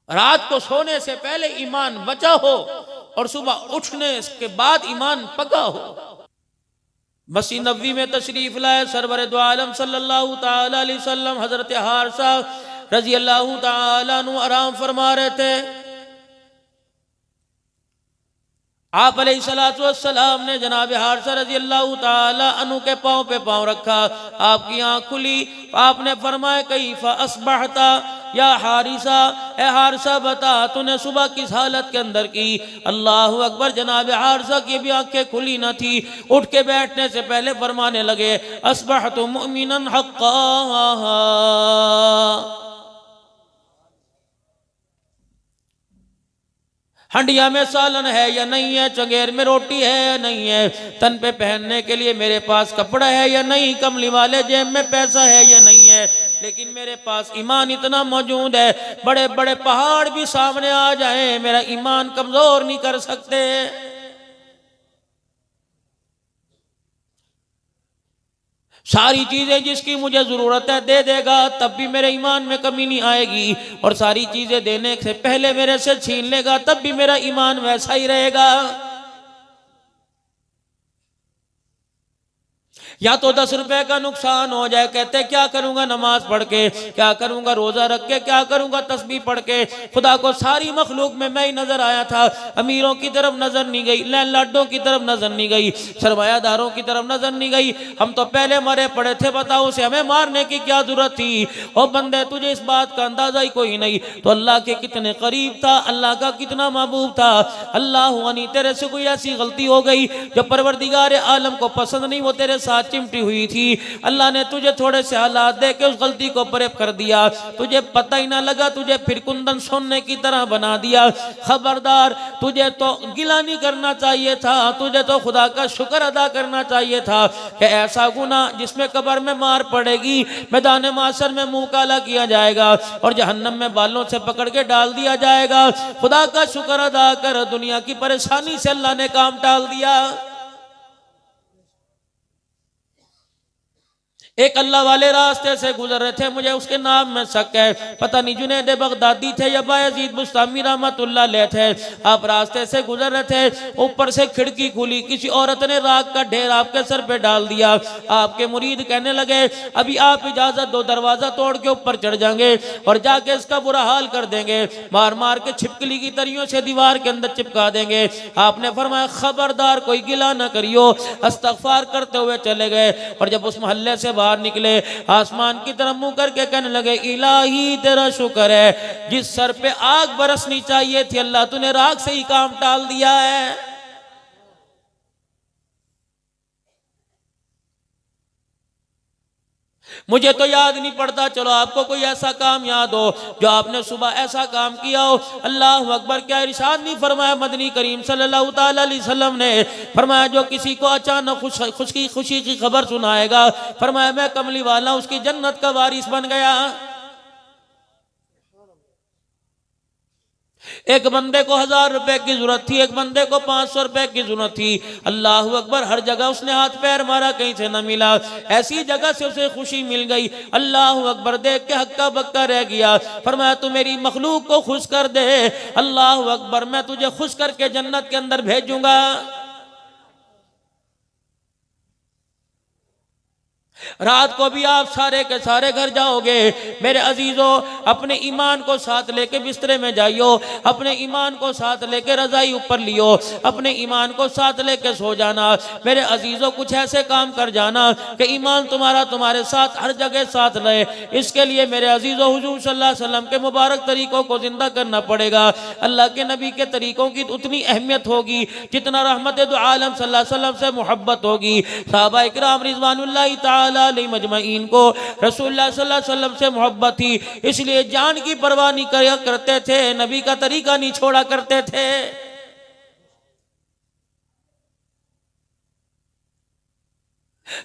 रात को सोने से पहले ईमान बचा हो और सुबह उठने के बाद ईमान पका हो। मस्जिद नबवी में तशरीफ लाए सरवर दो आलम सल्लल्लाहु ताला अलैहि वसल्लम हजरत हारसा रजी अल्लाह ताला अन्हु आराम फरमा रहे थे। आप अलैहिस्सलातु वस्सलाम ने जनाब हारसा रजी अल्लाह ताला अन्हु के पांव पे पांव रखा, आपकी आंख खुली, आपने फरमाया कैफा अस्बहता या हारिसा, ए हारसा बता तूने सुबह किस हालत के अंदर की। अल्लाह अकबर। जनाब हारसा की भी आंखें खुली न थी, उठ के बैठने से पहले फरमाने लगे अस्बहतु मुमिनन हक्का। हंडिया में सालन है या नहीं है, चंगेर में रोटी है या नहीं है, तन पे पहनने के लिए मेरे पास कपड़ा है या नहीं, कमली वाले जेब में पैसा है या नहीं है, लेकिन मेरे पास ईमान इतना मौजूद है बड़े बड़े पहाड़ भी सामने आ जाए मेरा ईमान कमजोर नहीं कर सकते। सारी चीजें जिसकी मुझे जरूरत है दे देगा तब भी मेरे ईमान में कमी नहीं आएगी, और सारी चीजें देने से पहले मेरे से छीन लेगा तब भी मेरा ईमान वैसा ही रहेगा। या तो 10 रुपए का नुकसान हो जाए, कहते क्या करूंगा नमाज पढ़ के, क्या करूंगा रोजा रख के, क्या करूंगा तस्बीह पढ़ के। खुदा को सारी मखलूक में मैं ही नजर आया था, अमीरों की तरफ नजर नहीं गई, लैंडलॉर्डों की तरफ नजर नहीं गई, सरमायादारों की तरफ नजर नहीं गई। हम तो पहले मरे पड़े थे, बताओ उसे हमें मारने की क्या जरूरत थी। और बंदे तुझे इस बात का अंदाजा ही कोई नहीं, तो अल्लाह के कितने करीब था, अल्लाह का कितना महबूब था। अल्लाह अनी तेरे से कोई ऐसी गलती हो गई जो परवरदिगार आलम को पसंद नहीं, वो तेरे साथ चिमटी हुई थी, अल्लाह ने तुझे थोड़े से हालात दे के उस गलती को परेब कर दिया, तुझे पता ही ना लगा, तुझे फिर कुंदन सोने की तरह बना दिया। खबरदार, तुझे तो गिला नहीं करना चाहिए था, तुझे तो खुदा का शुक्र अदा करना चाहिए था कि ऐसा गुनाह जिसमें कब्र में मार पड़ेगी, मैदान माशर में मुंह काला किया जाएगा और जहन्नम में बालों से पकड़ के डाल दिया जाएगा। खुदा का शुक्र अदा कर, दुनिया की परेशानी से अल्लाह ने काम टाल दिया। एक अल्लाह वाले रास्ते से गुजर रहे थे, मुझे उसके नाम में शक है, पता नहीं जुनैद बगदादी थे या बायजीद बुस्तामी रहमतुल्लाह अलैह थे। आप रास्ते से गुजर रहे थे, ऊपर से खिड़की खुली, किसी औरत ने राख का ढेर आपके सर पे डाल दिया। आपके मुरीद कहने लगे अभी आप इजाजत दो, दरवाजा तोड़ के ऊपर चढ़ जाएंगे और जाके इसका बुरा हाल कर देंगे, मार मार के छिपकली की तरियों से दीवार के अंदर चिपका देंगे। आपने फरमाया खबरदार कोई गिला न करियो, इस्तगफार करते हुए चले गए। और जब उस मोहल्ले से बाहर निकले, आसमान की तरफ मुंह करके कहने लगे इलाही तेरा शुक्र है, जिस सर पे आग बरसनी चाहिए थी अल्लाह तूने राख से ही काम टाल दिया है। मुझे तो याद नहीं पड़ता, चलो आपको कोई ऐसा काम याद हो जो आपने सुबह ऐसा काम किया हो। अल्लाह अकबर। क्या इरशाद नहीं फरमाया मदनी करीम सल्लल्लाहु ताला अलैहि वसल्लम ने, फरमाया जो किसी को अचानक खुशी की खबर सुनाएगा, फरमाया मैं कमली वाला उसकी जन्नत का वारिस बन गया। एक बंदे को 1000 रुपए की जरूरत थी, एक बंदे को 500 रुपए की जरूरत थी। अल्लाह अकबर। हर जगह उसने हाथ पैर मारा, कहीं से न मिला, ऐसी जगह से उसे खुशी मिल गई। अल्लाह अकबर। देख के हक्का बक्का रह गया। फरमाया तू मेरी मखलूक को खुश कर दे, अल्लाह अकबर, मैं तुझे खुश करके जन्नत के अंदर भेजूंगा। रात को भी आप सारे के सारे घर जाओगे मेरे अजीजों, अपने ईमान को साथ लेके बिस्तरे में जाइयो, अपने ईमान को साथ लेके रजाई ऊपर लियो, अपने ईमान को साथ लेके सो जाना मेरे अजीजों। कुछ ऐसे काम कर जाना कि ईमान तुम्हारा तुम्हारे साथ हर जगह साथ रहे। इसके लिए मेरे अजीजों हुजूर सल्लल्लाहु अलैहि वसल्लम के मुबारक तरीकों को जिंदा करना पड़ेगा। अल्लाह के नबी के तरीकों की उतनी अहमियत होगी जितना रहमत दो आलम सल्लल्लाहु अलैहि वसल्लम से मोहब्बत होगी। सहाबा इकराम रिज़वानुल्लाहि ताला अलैहि मजमईन को रसूलुल्लाह सल्लल्लाहु अलैहि वसल्लम से मोहब्बत थी, इसलिए जान की परवाह नहीं करते थे, नबी का तरीका नहीं छोड़ा करते थे।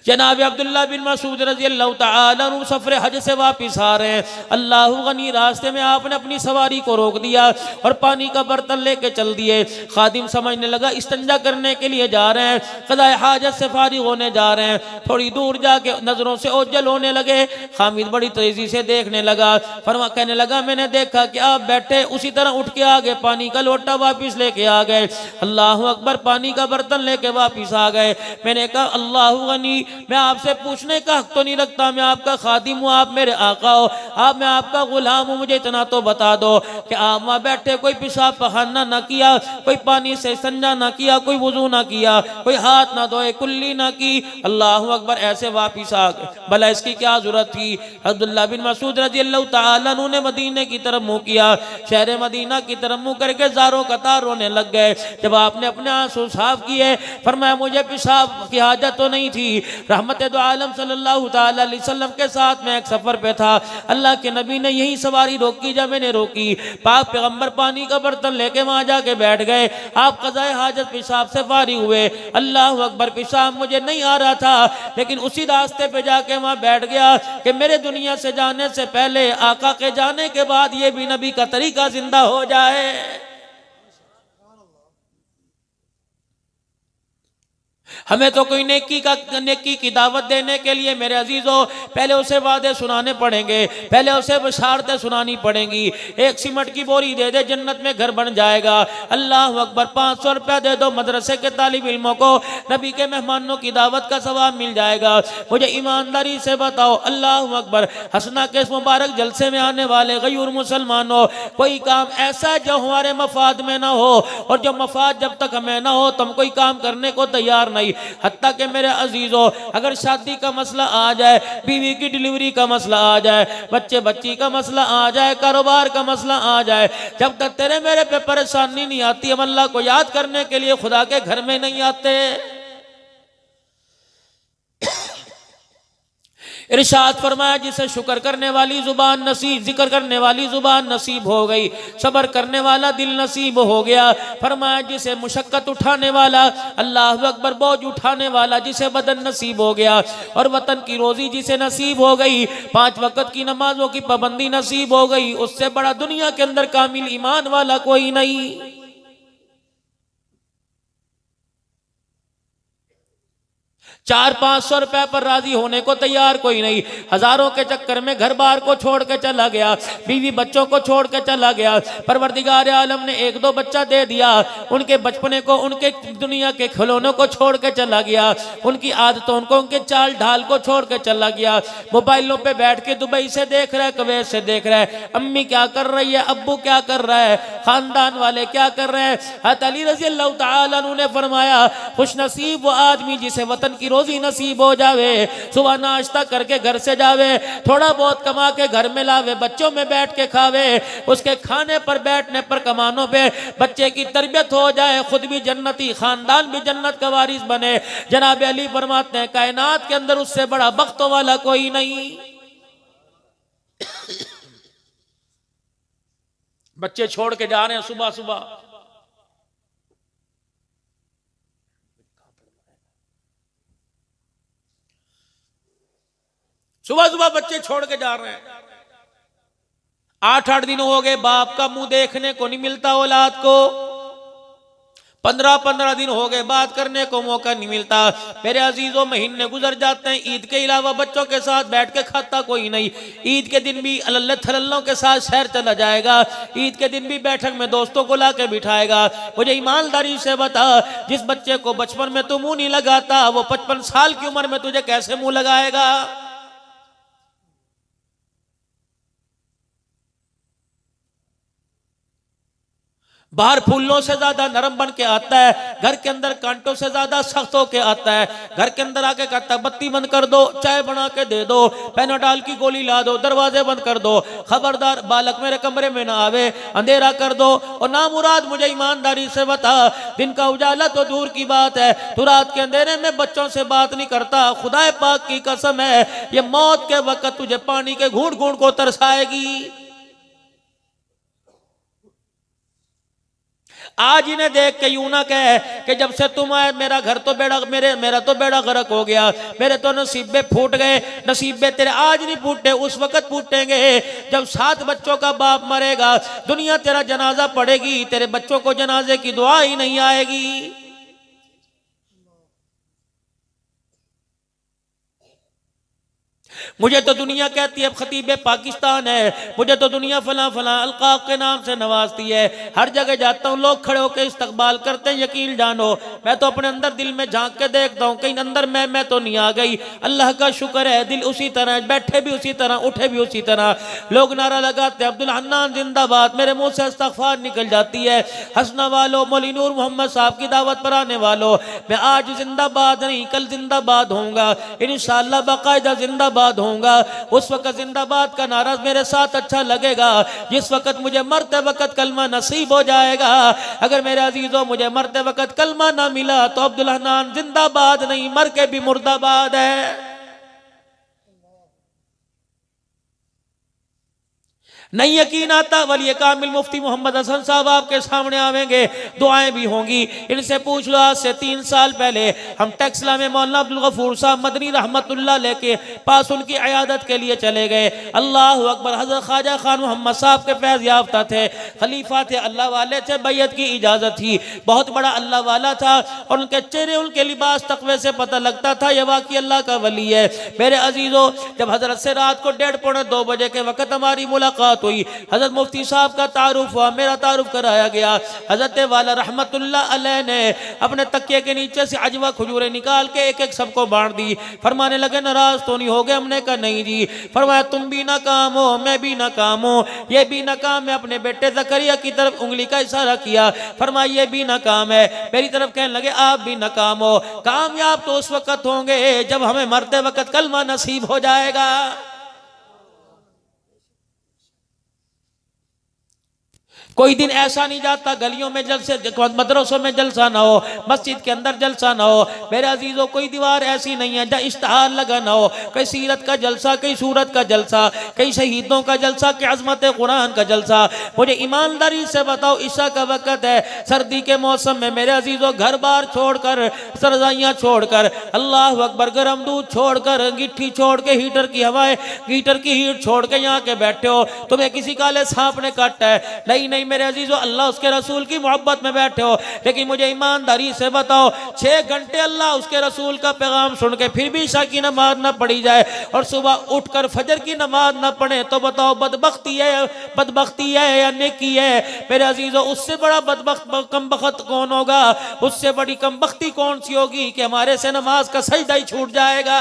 जनाब अब्दुल्ला बिन मसूद रजी अल्लाह तआला अन्हु सफर हज से वापस आ रहे हैं। अल्लाह गनी रास्ते में आपने अपनी सवारी को रोक दिया और पानी का बर्तन लेके चल दिए। खादिम समझने लगा इस्तंजा करने के लिए जा रहे हैं, क़ज़ाए हाजत से फारिग होने जा रहे हैं। थोड़ी दूर जाके नजरों से ओझल होने लगे। हामिद बड़ी तेजी से देखने लगा, फरमा कहने लगा मैंने देखा कि आप बैठे उसी तरह उठ के आ गए, पानी का लोटा वापिस लेके आ गए। अल्लाह अकबर, पानी का बर्तन लेके वापिस आ गए। मैंने कहा अल्लाह गनी, मैं आपसे पूछने का हक तो नहीं रखता, मैं आपका खादिम हूँ, आप मेरे आका हो, आप मैं आपका गुलाम हूँ, मुझे इतना तो बता दो कि आप वहाँ बैठे कोई पेशाब पखाना ना किया, कोई पानी से संजा ना किया, कोई वजू ना किया, कोई हाथ ना धोए, कुल्ली ना की। अल्लाह अकबर, ऐसे वापिस आ गए। भला इसकी क्या जरूरत थी? अब्दुल्ला बिन मसूद रजी अल्लाह तआला अन्हु ने मदीने की तरफ मुँह किया, शहर मदीना की तरफ मुँह करके ज़ारो कतार रोने लग गए। जब आपने अपने आंसू साफ किए, फरमाया मुझे पेशाब की हाजत तो नहीं थी, रहमत दो आलम सल्लल्लाहु ताला अलैहि वसल्लम के साथ मैं एक सफर पे था, अल्लाह के नबी ने यही सवारी रोकी, जब मैंने रोकी पाक पैगंबर पानी का बर्तन लेके वहां जाके बैठ गए, आप क़ज़ाए हाजत पेशाब से फारिग हुए। अल्लाह अकबर, पेशाब मुझे नहीं आ रहा था, लेकिन उसी रास्ते पे जाके वहां बैठ गया कि मेरे दुनिया से जाने से पहले, आका के जाने के बाद ये भी नबी का तरीका जिंदा हो जाए। हमें तो कोई नेकी की दावत देने के लिए मेरे अजीजों पहले उसे वादे सुनाने पड़ेंगे, पहले उसे बशारतें सुनानी पड़ेंगी। एक सीमेंट की बोरी दे दे, जन्नत में घर बन जाएगा। अल्लाह अकबर, 500 रुपया दे दो, मदरसे के तालिब इल्मों को नबी के मेहमानों की दावत का सवाब मिल जाएगा। मुझे ईमानदारी से बताओ, अल्लाह अकबर, हसना के इस मुबारक जलसे में आने वाले गयूर मुसलमानों, कोई काम ऐसा जो हमारे मफाद में ना हो, और जो मफाद जब तक हमें ना हो तो हम कोई काम करने को तैयार नहीं। हत्ता के मेरे अजीजों, अगर शादी का मसला आ जाए, बीवी की डिलीवरी का मसला आ जाए, बच्चे बच्ची का मसला आ जाए, कारोबार का मसला आ जाए, जब तक तेरे मेरे पे परेशानी नहीं आती, हम अल्लाह को याद करने के लिए खुदा के घर में नहीं आते। इरशाद फरमाया, जिसे शुक्र करने वाली जुबान नसीब, जिक्र करने वाली जुबान नसीब हो गई, सब्र करने वाला दिल नसीब हो गया। फरमाया, जिसे मुशक्कत उठाने वाला, अल्लाह अकबर, बोझ उठाने वाला जिसे बदन नसीब हो गया, और वतन की रोजी जिसे नसीब हो गई, 5 वक्त की नमाजों की पाबंदी नसीब हो गई, उससे बड़ा दुनिया के अंदर कामिल ईमान वाला कोई नहीं। 400-500 रुपए पर राजी होने को तैयार कोई नहीं, हजारों के चक्कर में घर बार को छोड़ के चला गया, बीवी बच्चों को छोड़ के चला गया। परवरदिगार आलम ने 1-2 बच्चा दे दिया, उनके बचपने को, उनके दुनिया के खिलौनों को छोड़ के चला गया, उनकी आदतों को, उनके चाल ढाल को छोड़ के चला गया। मोबाइलों पे बैठ के दुबई से देख रहा है, कुवैत से देख रहा है, अम्मी क्या कर रही है, अब्बू क्या कर रहा है, खानदान वाले क्या कर रहे हैं। हज़रत अली रज़ी अल्लाह तआला अन्हु ने फरमाया, खुश नसीब वो आदमी जिसे वतन की रोजी नसीब हो जावे, सुबह नाश्ता करके घर से जावे, थोड़ा बहुत कमा के घर में लावे, बच्चों में बैठ के खावे, उसके खाने पर बैठने पर कमानों पे बच्चे की तरबियत हो जाए, खुद भी जन्नती, खानदान भी जन्नत का वारिस बने। जनाब अली फरमाते हैं, कायनात के अंदर उससे बड़ा बख्तों वाला कोई नहीं। बच्चे छोड़ के जा रहे हैं सुबह सुबह, सुबह सुबह बच्चे छोड़ के जा रहे हैं। 8-8 दिन हो गए, बाप का मुंह देखने को नहीं मिलता औलाद को। 15-15 दिन हो गए, बात करने को मौका नहीं मिलता। मेरे अजीजों, महीने गुजर जाते हैं, ईद के अलावा बच्चों के साथ बैठ के खाता कोई नहीं। ईद के दिन भी अल्लाह थल्लों के साथ शहर चला जाएगा, ईद के दिन भी बैठक में दोस्तों को ला के बिठाएगा। मुझे ईमानदारी से बता, जिस बच्चे को बचपन में तू मुंह नहीं लगाता, वो 55 साल की उम्र में तुझे कैसे मुंह लगाएगा? बाहर फूलों से ज्यादा नरम बन के आता है, घर के अंदर कांटों से ज्यादा सख्त होके आता है। घर के अंदर आके कहता है, बत्ती बंद कर दो, चाय बना के दे दो, पेनाडाल की गोली ला दो, दरवाजे बंद कर दो, खबरदार बालक मेरे कमरे में ना आवे, अंधेरा कर दो। और ना मुराद, मुझे ईमानदारी से बता, दिन का उजाला तो दूर की बात है, तू रात के अंधेरे में बच्चों से बात नहीं करता। खुदा पाक की कसम है, ये मौत के वक्त तुझे पानी के घूंट घूंट को तरसाएगी। आज इन्हें देख के यूं ना कहे कि जब से तुम आए मेरा घर तो मेरा तो बेड़ा गर्क हो गया, मेरे तो नसीबे फूट गए। नसीबे तेरे आज नहीं फूटे, उस वक्त फूटेंगे जब 7 बच्चों का बाप मरेगा, दुनिया तेरा जनाजा पड़ेगी, तेरे बच्चों को जनाजे की दुआ ही नहीं आएगी। मुझे तो दुनिया कहती है खतीबे पाकिस्तान है, मुझे तो दुनिया फला फला अलकाब के नाम से नवाजती है। हर जगह जाता हूँ लोग खड़े होकर इस्तकबाल करते हैं, यकीन जानो मैं तो अपने अंदर दिल में झांक के देखता हूँ, कहीं अंदर मैं तो नहीं आ गई। अल्लाह का शुक्र है दिल उसी तरह, बैठे भी उसी तरह, उठे भी उसी तरह। लोग नारा लगाते अब्दुल हन्नान जिंदाबाद, मेरे मुंह से इस्तगफार निकल जाती है। हंसना वालों, मौलवी नूर मोहम्मद साहब की दावत पर आने वालों, मैं आज जिंदाबाद नहीं कल जिंदाबाद होऊंगा इंशाअल्लाह, बाकायदा जिंदाबाद होऊंगा। उस वक्त जिंदाबाद का नारा मेरे साथ अच्छा लगेगा जिस वक्त मुझे मरते वक्त कलमा नसीब हो जाएगा। अगर मेरे अजीजों मुझे मरते वक्त कलमा ना मिला तो अब्दुल हन्नान जिंदाबाद नहीं, मर के भी मुर्दाबाद है। नहीं यकीन आता, वली कामिल मुफ्ती मोहम्मद हसन साहब आपके सामने आवेंगे, दुआएं भी होंगी। इनसे पूछ लो आज से 3 साल पहले हम टेक्सला में मौलाना अब्दुल गफूर साहब मदनी रहमतुल्लाह लेके पास उनकी इयादत के लिए चले गए। अल्लाह अकबर। हजरत ख्वाजा खान मोहम्मद साहब के फैज़ याफ्ता थे, खलीफा थे, अल्लाह वाले थे, बैयत की इजाज़त थी, बहुत बड़ा अल्लाह वाला था और उनके चेहरे उनके लिबास तकवे से पता लगता था ये वाकई अल्लाह का वली है। मेरे अजीज़ों जब हजरत से रात को 1:30 पौने 2 बजे के वक्त हमारी मुलाकात हुई, हजरत मुफ्ती साहब का तारुफ हुआ, मेरा तारुफ कराया गया। हजरत वाला रहमतुल्लाह अलैह ने अपने तकिए के नीचे से अजवा खजूरें निकाल के एक एक सबको बांट दी। फरमाने लगे नाराज तो नहीं हो गए? हमने कहा नहीं जी। फरमाया तुम भी नाकाम हो, मैं भी नाकाम हूँ, ये भी नाकाम है। अपने बेटे जकरिया की तरफ उंगली का इशारा किया, फरमाया ये भी नाकाम है। मेरी तरफ कहने लगे आप भी नाकाम हो। कामयाब तो उस वक्त होंगे जब हमें मरते वक्त कलमा नसीब हो जाएगा। कोई दिन ऐसा नहीं जाता गलियों में जलसे, मदरसों में जलसा ना हो, मस्जिद के अंदर जलसा ना हो। मेरे अजीजों कोई दीवार ऐसी नहीं है जहाँ इश्तहार लगा ना हो, कहीं सीरत का जलसा, कहीं सूरत का जलसा, कहीं शहीदों का जलसा, कहीं अज़मत कुरान का जलसा। मुझे ईमानदारी से बताओ ईशा का वक़्त है, सर्दी के मौसम में मेरे अजीजों घर बार छोड़कर, सरजाइयाँ छोड़कर, अल्लाह अकबर, गर्म दूध छोड़कर, गिट्ठी छोड़ के, हीटर की हवाएं, हीटर की हीट छोड़ के यहाँ के बैठे हो। तुम्हें किसी काले सांप ने काटा है? नहीं मेरे अजीजों, अल्लाह उसके रसूल की मोहब्बत में बैठे हो। लेकिन मुझे ईमानदारी से बताओ 6 घंटे अल्लाह उसके रसूल का पैगाम सुन के फिर भी ईशा की नमाज ना पढ़ी जाए और सुबह उठकर फजर की नमाज ना पढ़े तो बताओ बदबख्ती है या नेकी है? मेरे अजीजों उससे बड़ा बदबख्त कमबख्त कौन होगा? उससे बड़ी कमबख्ती कौन सी होगी कि हमारे से नमाज का सजदा ही छूट जाएगा।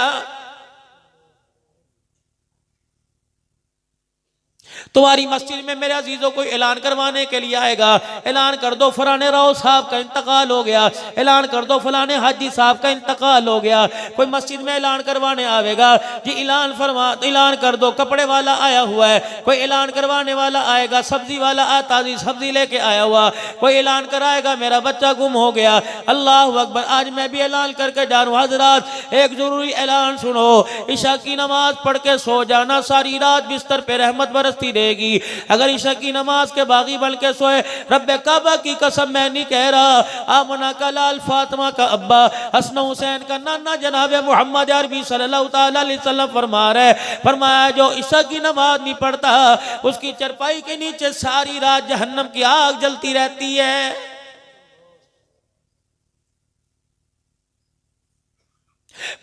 तुम्हारी मस्जिद में मेरे अजीजों को ऐलान करवाने के लिए आएगा, ऐलान कर दो फलाने राव साहब का इंतकाल हो गया, ऐलान कर दो फलाने हाजी साहब का इंतकाल हो गया। कोई मस्जिद में ऐलान करवाने आएगा जी, ऐलान कर दो कपड़े वाला आया हुआ है। कोई ऐलान करवाने वाला आएगा, सब्जी वाला ताजी सब्जी लेके आया हुआ। कोई ऐलान कराएगा मेरा बच्चा गुम हो गया। अल्लाह अकबर। आज मैं भी ऐलान करके जा रहा हूँ। हजरात एक जरूरी ऐलान सुनो, ईशा की नमाज पढ़ के सो जाना, सारी रात बिस्तर पे रहमत बरसती रहेगी। अगर ईशा की नमाज के बागी बन के सोए, रब्बे काबा की कसम मैं नहीं कह रहा, आमना का लाल, फातिमा का अब्बा, हसन हुसैन का नाना जनाब मोहम्मद अरबी सल्लल्लाहु अलैहि वसल्लम फरमा रहे, फरमाया जो ईशा की नमाज नहीं पढ़ता उसकी चरपाई के नीचे सारी रात जहन्नम की आग जलती रहती है।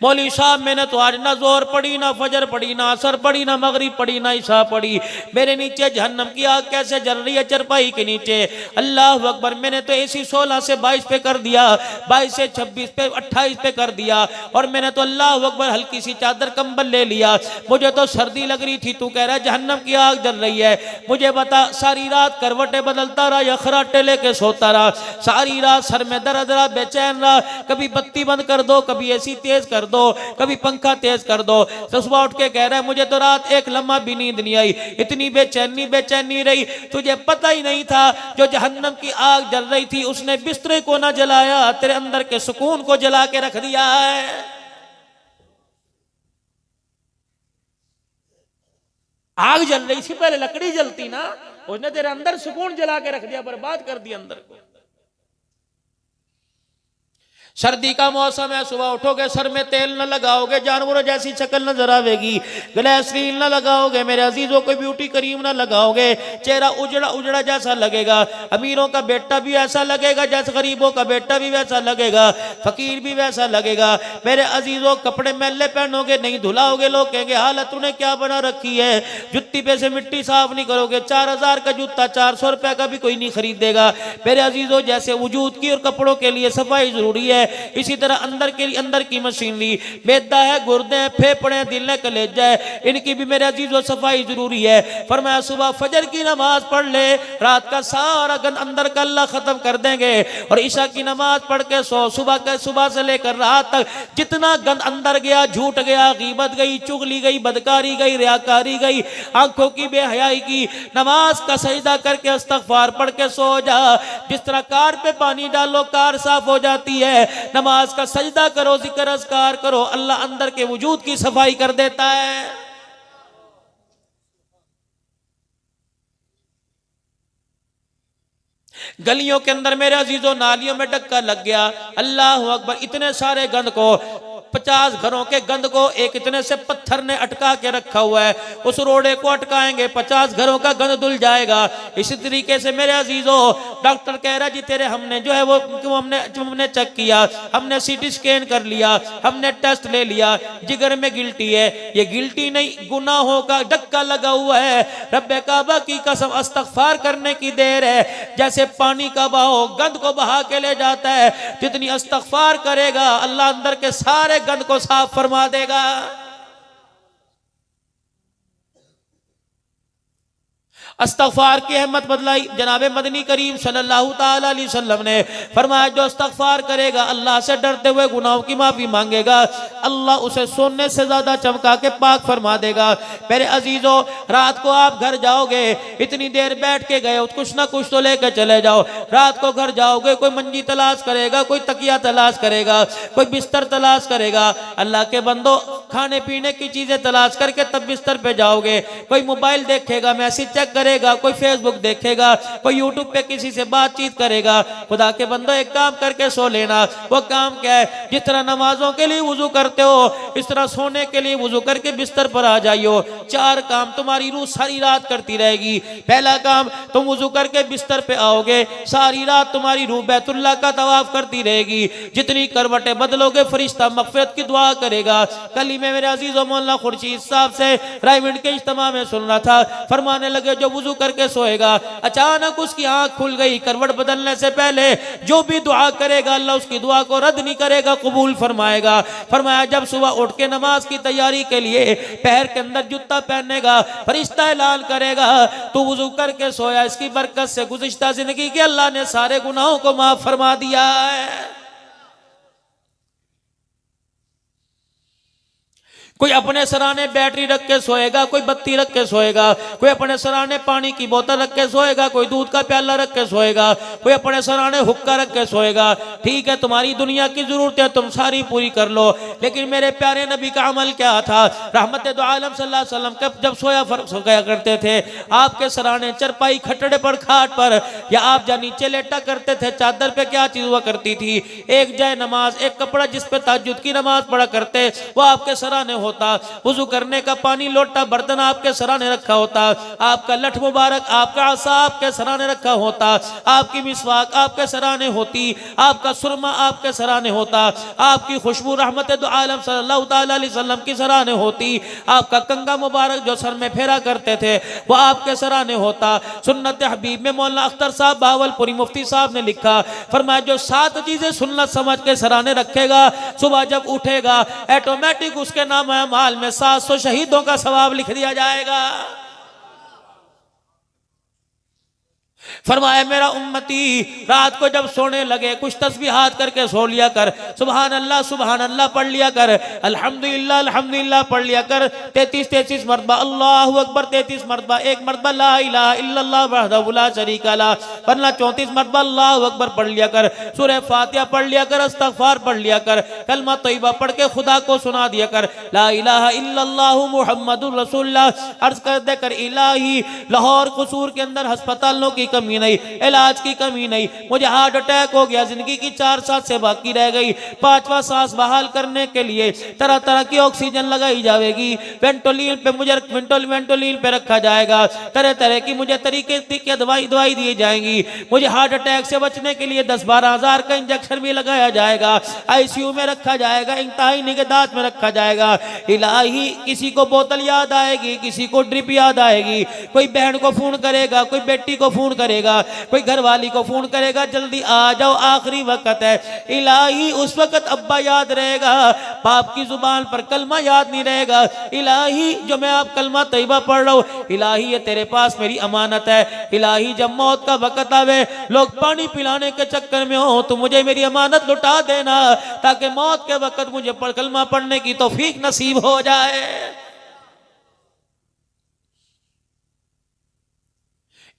मौलवी साहब मैंने तो आज ना जोर पड़ी, ना फजर पड़ी, ना असर पड़ी, ना मगरिब पड़ी, ना ईशा पड़ी, मेरे नीचे जहन्नम की आग कैसे जल रही है चरपाई के नीचे। अल्लाह अकबर। मैंने तो एसी 16 से 22 पे कर दिया, 22 से 26 पे 28 पे कर दिया और मैंने तो अल्लाह अकबर हल्की सी चादर कंबल ले लिया। मुझे तो सर्दी लग रही थी, तू कह रहा है जहन्नम की आग जल रही है। मुझे बता, सारी रात करवटें बदलता रहा या खराटे लेके सोता रहा, सारी रात सर में दर्द रहा, बेचैन रहा, कभी बत्ती बंद कर दो, कभी एसी तेज कर दो, कभी पंखा तेज कर दो। तो सुबह उठ के कह रहा है मुझे तो रात एक लम्हा भी नींद नहीं आई, इतनी बेचैनी रही। तुझे पता ही नहीं था जो जहन्नम की आग जल रही थी उसने बिस्तरे को ना जलाया, तेरे अंदर के सुकून को जला के रख दिया है। आग जल रही थी, पहले लकड़ी जलती ना, उसने तेरे अंदर सुकून जला के रख दिया, बर्बाद कर दिया अंदर को। सर्दी का मौसम है, सुबह उठोगे सर में तेल न लगाओगे, जानवरों जैसी शक्ल नजर आवेगी, ग्लिसरीन न लगाओगे मेरे अजीजों, कोई ब्यूटी क्रीम न लगाओगे, चेहरा उजड़ा उजड़ा जैसा लगेगा। अमीरों का बेटा भी ऐसा लगेगा जैसे गरीबों का बेटा भी वैसा लगेगा, फकीर भी वैसा लगेगा। मेरे अजीजों कपड़े मैले पहनोगे, नहीं धुलाओगे, लोग कहेंगे हालत तूने क्या बना रखी है, जुत्ती पे से मिट्टी साफ नहीं करोगे, 4000 का जूता 400 रुपए का भी कोई नहीं खरीदेगा। मेरे अजीजों जैसे वजूद की और कपड़ों के लिए सफाई जरूरी है, इसी तरह अंदर की मशीनरी, मैदा है, गुर्दे हैं, फेफड़े हैं, दिल है, कलेजा है, इनकी भी मेरे अजीजों सफाई जरूरी है। फरमाया सुबह फजर की नमाज पढ़ ले, रात का सारा गंद अंदर का अल्लाह खत्म कर देंगे, और ईशा की नमाज पढ़ के सो, सुबह से लेकर रात तक जितना गंद अंदर गया, झूठ गया, गीबत गई, चुगली गई, बदकारी गई, रियाकारी गई, आंखों की बेहयाई की, नमाज का सजदा करके इस्तगफार पढ़ के सो जा। जिस तरह कार पे पानी डालो कार साफ हो जाती है, नमाज का सजदा करो, जिक्र अज़कार करो, अल्लाह अंदर के वजूद की सफाई कर देता है। गलियों के अंदर मेरे अजीजों नालियों में डक्का लग गया, अल्लाह अकबर, इतने सारे गंद को 50 घरों के गंद को एक इतने से पत्थर ने अटका के रखा हुआ है, उस रोड़े को अटकाएंगे 50 घरों का गंद धुल जाएगा। इसी तरीके से मेरे अजीजों डॉक्टर कह रहा जी तेरे हमने जो है वो हमने चेक किया, हमने सीटी स्कैन कर लिया, हमने टेस्ट ले लिया, जिगर में गिल्टी है, ये गिल्टी नहीं गुनाहों का डक्का लगा हुआ है। रब्बे काबा की कसम इस्तगफार करने की देर है, जैसे पानी का बहाव गंद को बहा के ले जाता है, जितनी इस्तगफार करेगा अल्लाह अंदर के सारे गंद को साफ फरमा देगा। इस्तगफार की अहमियत बतलाई जनाब मदनी करीम सल्लल्लाहु ताला अलैहि वसल्लम ने। फरमाया जो इस्तगफार करेगा, अल्लाह से डरते हुए गुनाहों की माफी मांगेगा, अल्लाह उसे सोने से ज्यादा चमका के पाक फरमा देगा। मेरे अजीजों रात को आप घर जाओगे, इतनी देर बैठ के गए, कुछ ना कुछ तो लेकर चले जाओ। रात को घर जाओगे, कोई मंजी तलाश करेगा, कोई तकिया तलाश करेगा, कोई बिस्तर तलाश करेगा। अल्लाह के बंदो खाने पीने की चीजें तलाश करके तब बिस्तर पे जाओगे। कोई मोबाइल देखेगा, मैसेज चेक करेगा, कोई फेसबुक देखेगा, कोई यूट्यूब पे किसी से बातचीत करेगा। खुदा के बंदो एक काम करके सो लेना। वो काम क्या है? जिस तरह नमाजों के लिए वुजू करते हो, इस तरह सोने के लिए वुजू करके बिस्तर पर आ जाइयो। 4 काम तुम्हारी रूह सारी रात करती रहेगी। पहला काम, तुम वुजू करके बिस्तर पे आओगे, सारी रात तुम्हारी रूह बैतुल्लाह का तवाफ करती रहेगी। जितनी करवटें बदलोगे फरिश्ता मगफिरत की दुआ करेगा। कल ही मैं मेरे अजीजों मौलाना खुर्शीद साहब से रायविंड के इज्तिमा में सुन रहा था, फरमाने लगे जो वुजू करके सोएगा, अचानक उसकी आंख खुल गई, करवट बदलने से पहले जो भी दुआ करेगा अल्लाह उसकी दुआ को रद्द नहीं करेगा, कबूल फरमाएगा। फरमाया जब सुबह उठ के नमाज की तैयारी के लिए पैर के अंदर जूता पहनेगा, फरिश्ता ऐलान करेगा तू वुजू करके सोया, इसकी बरकत से गुज़िश्ता जिंदगी के अल्लाह ने सारे गुनाहों को माफ फरमा दिया है। कोई अपने सराने बैटरी रख के सोएगा, कोई बत्ती रख के सोएगा, कोई अपने सराने पानी की बोतल रख के सोएगा, कोई दूध का प्याला रख के सोएगा, कोई अपने सराने हुक्का रख के सोएगा। ठीक है, तुम्हारी दुनिया की जरूरतें तुम सारी पूरी कर लो, लेकिन मेरे प्यारे नबी का अमल क्या था? रहमत दो आलम सल्लल्लाहु अलैहि वसल्लम जब सोया करते थे, आपके सराने चरपाई खटड़े पर खाट पर या आप जहाँ नीचे लेटा करते थे, चादर पे क्या चीज हुआ करती थी? एक जय नमाज, एक कपड़ा जिसपे तहज्जुद की नमाज पढ़ा करते, वो आपके सराने होता। वुजू करने का पानी लोटा बर्तन आपके सराने रखा होता, आपका लठ मुबारक, आपका आसा आपके सराने रखा होता, आपकी मिसवाक आपके सराने होती, आपका सुरमा आपके सराने होता, आपकी खुशबू रहमत दो आलम सल्लल्लाहु ताला अलैहि वसल्लम की सराने होती, आपका कंगा मुबारक जो सर में फेरा करते थे वो आपके सराने होता। सुन्नत हबीब में मौलाना अख्तर साहब बावलपुरी मुफ्ती साहब ने लिखा, फरमाया जो 7 चीजें सुन्नत समझ के सराने रखेगा, सुबह जब उठेगा ऑटोमेटिक उसके नाम माल में 700 शहीदों का सवाब लिख दिया जाएगा। फरमाया मेरा उम्मती रात को जब सोने लगे कुछ तस्बीहात करके सो लिया कर, सुभान अल्लाह पढ़ लिया कर, अल्हम्दुलिल्लाह पढ़ लिया कर, 33 मरतबा अल्लाहु अकबर 33 मरतबा, एक मरतबा ला इलाहा इल्लल्लाह वहदहु ला शरीका ला, वरना 34 मरतबा अल्लाहु अकबर पढ़ लिया कर, सूरह फातिहा पढ़ लिया कर, इस्तगफार पढ़ लिया कर, कलमा तैयबा पढ़ के खुदा को सुना दिया कर, ला इलाहा इल्लल्लाहु मुहम्मदुर रसूलुल्लाह अर्ज कर दे कर, इलाही लाहौर कसूर के अंदर अस्पतालों की कमी कमी नहीं, इलाज की कमी नहीं। मुझे हार्ट अटैक हो गया, जिंदगी की 4 सांस से बाकी रह गई, 5वां सांस बहाल करने के लिए तरह तरह की ऑक्सीजन लगाई जाएगी, वेंटोलिन पे मुझे वेंटोलिन पे रखा जाएगा, तरह तरह की मुझे तरीके की दवाई दी जाएंगी। मुझे हार्ट अटैक से बचने के लिए 10-12 हज़ार का इंजेक्शन भी लगाया जाएगा, आईसीयू में रखा जाएगा, इंतहाई निगहदाश्त में रखा जाएगा। इलाही किसी को बोतल याद आएगी, किसी को ड्रिप याद आएगी, कोई बहन को फोन करेगा, कोई बेटी को फोन करेगा, कोई घरवाली को फोन करेगा, जल्दी आ जाओ आखिरी वक्त है। इलाही उस वक्त अब्बा याद रहेगा, बाप की जुबान पर कलमा याद नहीं रहेगा। इलाही जो मैं आप कलमा तैयबा पढ़ रहा हूँ, इलाही ये तेरे पास मेरी अमानत है। इलाही जब मौत का वक्त आवे, लोग पानी पिलाने के चक्कर में हो, तो मुझे मेरी अमानत लुटा देना, ताकि मौत के वक्त मुझे कलमा पढ़ने की तौफीक नसीब हो जाए।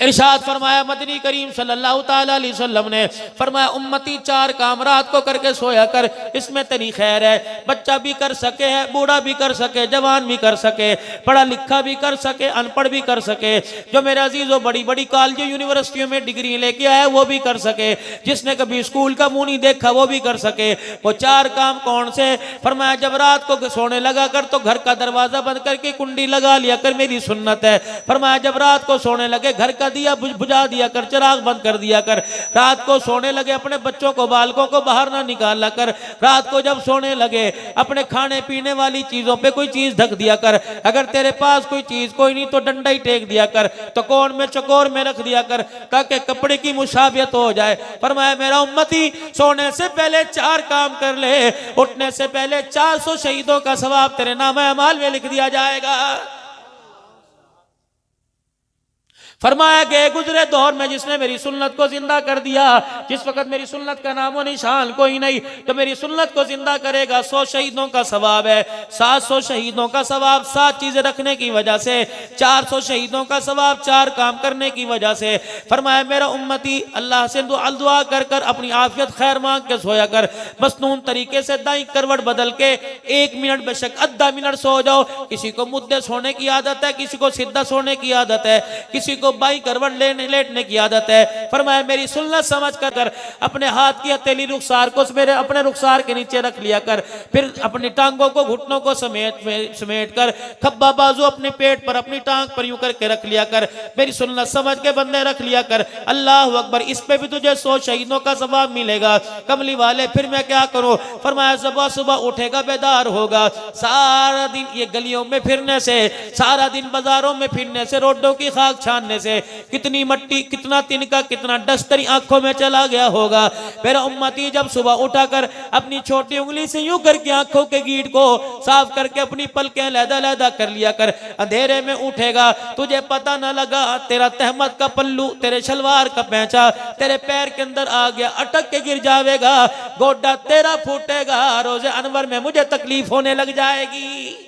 इरशाद फरमाया मदनी करीम सल्लल्लाहु ताला अलैहि वसल्लम ने फरमाया, उम्मती 4 काम रात को करके सोया कर, इसमें तेरी खैर है। बच्चा भी कर सके है, बूढ़ा भी कर सके, जवान भी कर सके, पढ़ा लिखा भी कर सके, अनपढ़ भी कर सके। जो मेरे अजीजों बड़ी बड़ी कॉलेजों यूनिवर्सिटियों में डिग्री लेके आया वो भी कर सके, जिसने कभी स्कूल का मुंह नहीं देखा वो भी कर सके। वो 4 काम कौन से? फरमाया जब रात को सोने लगा कर तो घर का दरवाजा बंद करके कुंडी लगा लिया कर, मेरी सुन्नत है। फरमाया जब रात को सोने लगे घर का दिया बुझा दिया कर, चिराग बंद कर दिया कर। रात को सोने लगे अपने बच्चों को, बालकों को बाहर ना निकाला कर। रात को जब सोने लगे अपने खाने पीने वाली चीजों पे कोई चीज ढक दिया कर। अगर तेरे पास कोई चीज कोई नहीं तो डंडा ही टेक दिया कर, तो कौन में चकोर में रख दिया कर, ताकि कपड़े की मुशाबियत हो जाए। फरमाया मेरा उम्मती सोने से पहले 4 काम कर ले, उठने से पहले 400 शहीदों का सवाब तेरे नामे अमाल में लिख दिया जाएगा। फरमाया गए गुजरे दौर में जिसने मेरी सुन्नत को जिंदा कर दिया, जिस वक्त मेरी सुन्नत का नामो निशान कोई नहीं, तो मेरी सुन्नत को जिंदा करेगा। 100 शहीदों का सवाब है, 700 शहीदों का सवाब 7 चीजें रखने की वजह से, 400 शहीदों का सवाब 4 काम करने की वजह से। फरमाया मेरा उम्मती अल्लाह से दुआ कर कर अपनी आफियत खैर मांग के सोया कर। मसनून तरीके से दाई करवट बदल के 1 मिनट बेशक आधा मिनट सो जाओ। किसी को मुद्दे सोने की आदत है, किसी को सीधा सोने की आदत है, किसी को बाई करवट लेटने की आदत है। फरमाया मेरी सुन्नत समझ कर अपने हाथ की हथेली रुखसार को मेरे अपने रुखसार के नीचे रख लिया कर, फिर अपनी टांगों को घुटनों को समेट कर खब्बा बाजू अपने पेट पर अपनी टांग पर यूं करके रख लिया कर। मेरी सुन्नत समझ के बंदे रख लिया कर। अल्लाह अकबर, इस पे भी तुझे 100 शहीदों का सवाब मिलेगा। कमली वाले फिर मैं क्या करूं? फरमाया सुबह सुबह उठेगा, बेदार होगा, सारा दिन ये गलियों में फिरने से, सारा दिन बाजारों में फिरने से, रोडों की खाक छानने से कितनी मट्टी, कितना तिनका, कितना डस्ट तेरी आंखों में चला गया होगा। मेरा उम्मती जब सुबह उठाकर अपनी छोटी उंगली से यूं करके आंखों के गीट को साफ करके अपनी पलकें लहदा कर लिया कर। अंधेरे में उठेगा, तुझे पता न लगा तेरा तहमत का पल्लू, तेरे शलवार का पैंचा तेरे पैर के अंदर आ गया, अटक के गिर जाएगा, गोड्डा तेरा फूटेगा, रोजे अनवर में मुझे तकलीफ होने लग जाएगी।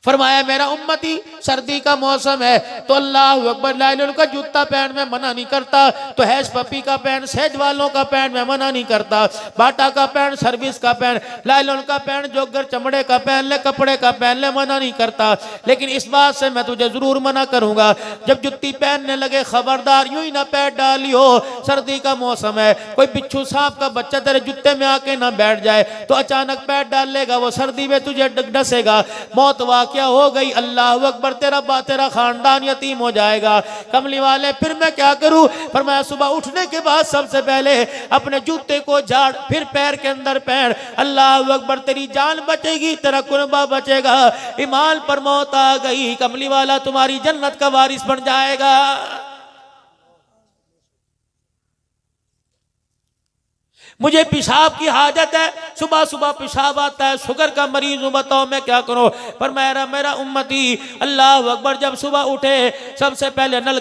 फरमाया मेरा उम्मती सर्दी का मौसम है तो अल्लाह अकबर, लाइलन का जूता पहन में मना नहीं करता, तो हैज पपी का पहन, सेज वालों का पहन में मना नहीं करता, बाटा का पहन, सर्विस का पहन, लाइलन का पहन, जोगर चमड़े का पहन ले, कपड़े का पहन ले, मना नहीं करता। लेकिन इस बात से मैं तुझे जरूर मना करूंगा, जब जुत्ती पहनने लगे खबरदार यूं ही ना पैर डालियो, सर्दी का मौसम है, कोई बिच्छू सांप का बच्चा तेरे जूते में आके ना बैठ जाए तो अचानक पैर डाल लेगा, वो सर्दी में तुझे डसेगा, मौत क्या हो गई, अल्लाह अकबर, तेरा खानदान यतीम हो जाएगा। कमली वाले फिर मैं क्या करूं? फरमाया सुबह उठने के बाद सबसे पहले अपने जूते को झाड़, फिर पैर के अंदर पैर, अल्लाह अकबर, तेरी जान बचेगी, तेरा कुर्बा बचेगा। ईमान पर मौत आ गई, कमली वाला तुम्हारी जन्नत का वारिस बन जाएगा। मुझे पेशाब की हाजत है, सुबह सुबह पेशाब आता है, शुगर का मरीज हूं, बताओ मैं क्या करूं? पर मेरा उम्मती अल्लाह अकबर जब सुबह उठे सबसे पहले नल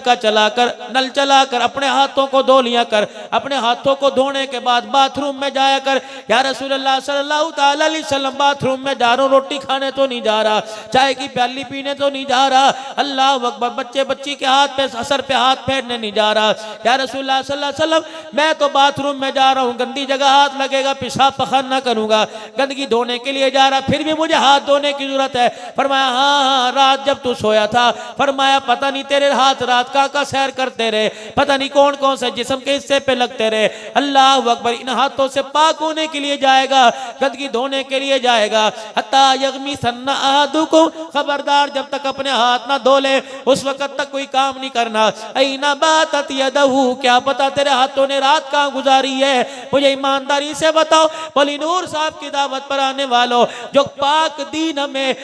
चलाकर अपने हाथों को धो लिया कर। अपने हाथों को धोने के बाद बाथरूम में जाया कर। या रसूलुल्लाह सल्लल्लाहु ताला अलैहि वसल्लम, बाथरूम में जा रहा हूं, रोटी खाने तो नहीं जा रहा, चाय की प्याली पीने तो नहीं जा रहा, अल्लाह अकबर, बच्चे बच्ची के हाथ पे असर पे हाथ फेरने नहीं जा रहा। या रसूलुल्लाह सल्लल्लाहु अलैहि वसल्लम, मैं तो बाथरूम में जा रहा हूं, गंदी जगह हाथ लगेगा, पेशाब पखाना करूंगा, गंदगी धोने के लिए जा रहा, फिर भी मुझे हाथ धोने की जरूरत है। फरमाया हाँ हाँ, रात जब तू सोया था, फरमाया पता नहीं तेरे हाथ रात का सैर करते रहे, पता नहीं कौन कौन से जिस्म के हिस्से पे लगते रहे। अल्लाह अकबर, इन हाथों से पाक होने के लिए जाएगा, गंदगी धोने के लिए जाएगा। हत्ता यगमी सन्ना अहदुकुम, खबरदार जब तक अपने हाथ ना धो ले उस वक्त तक कोई काम नहीं करना। ऐना बातत यदहू, क्या पता तेरे हाथों ने रात कहाँ गुजारी है, मुझे ईमानदारी से बताओ। बोली नूर साहब की दावत पर आने वालों, जो पाक दीन हमें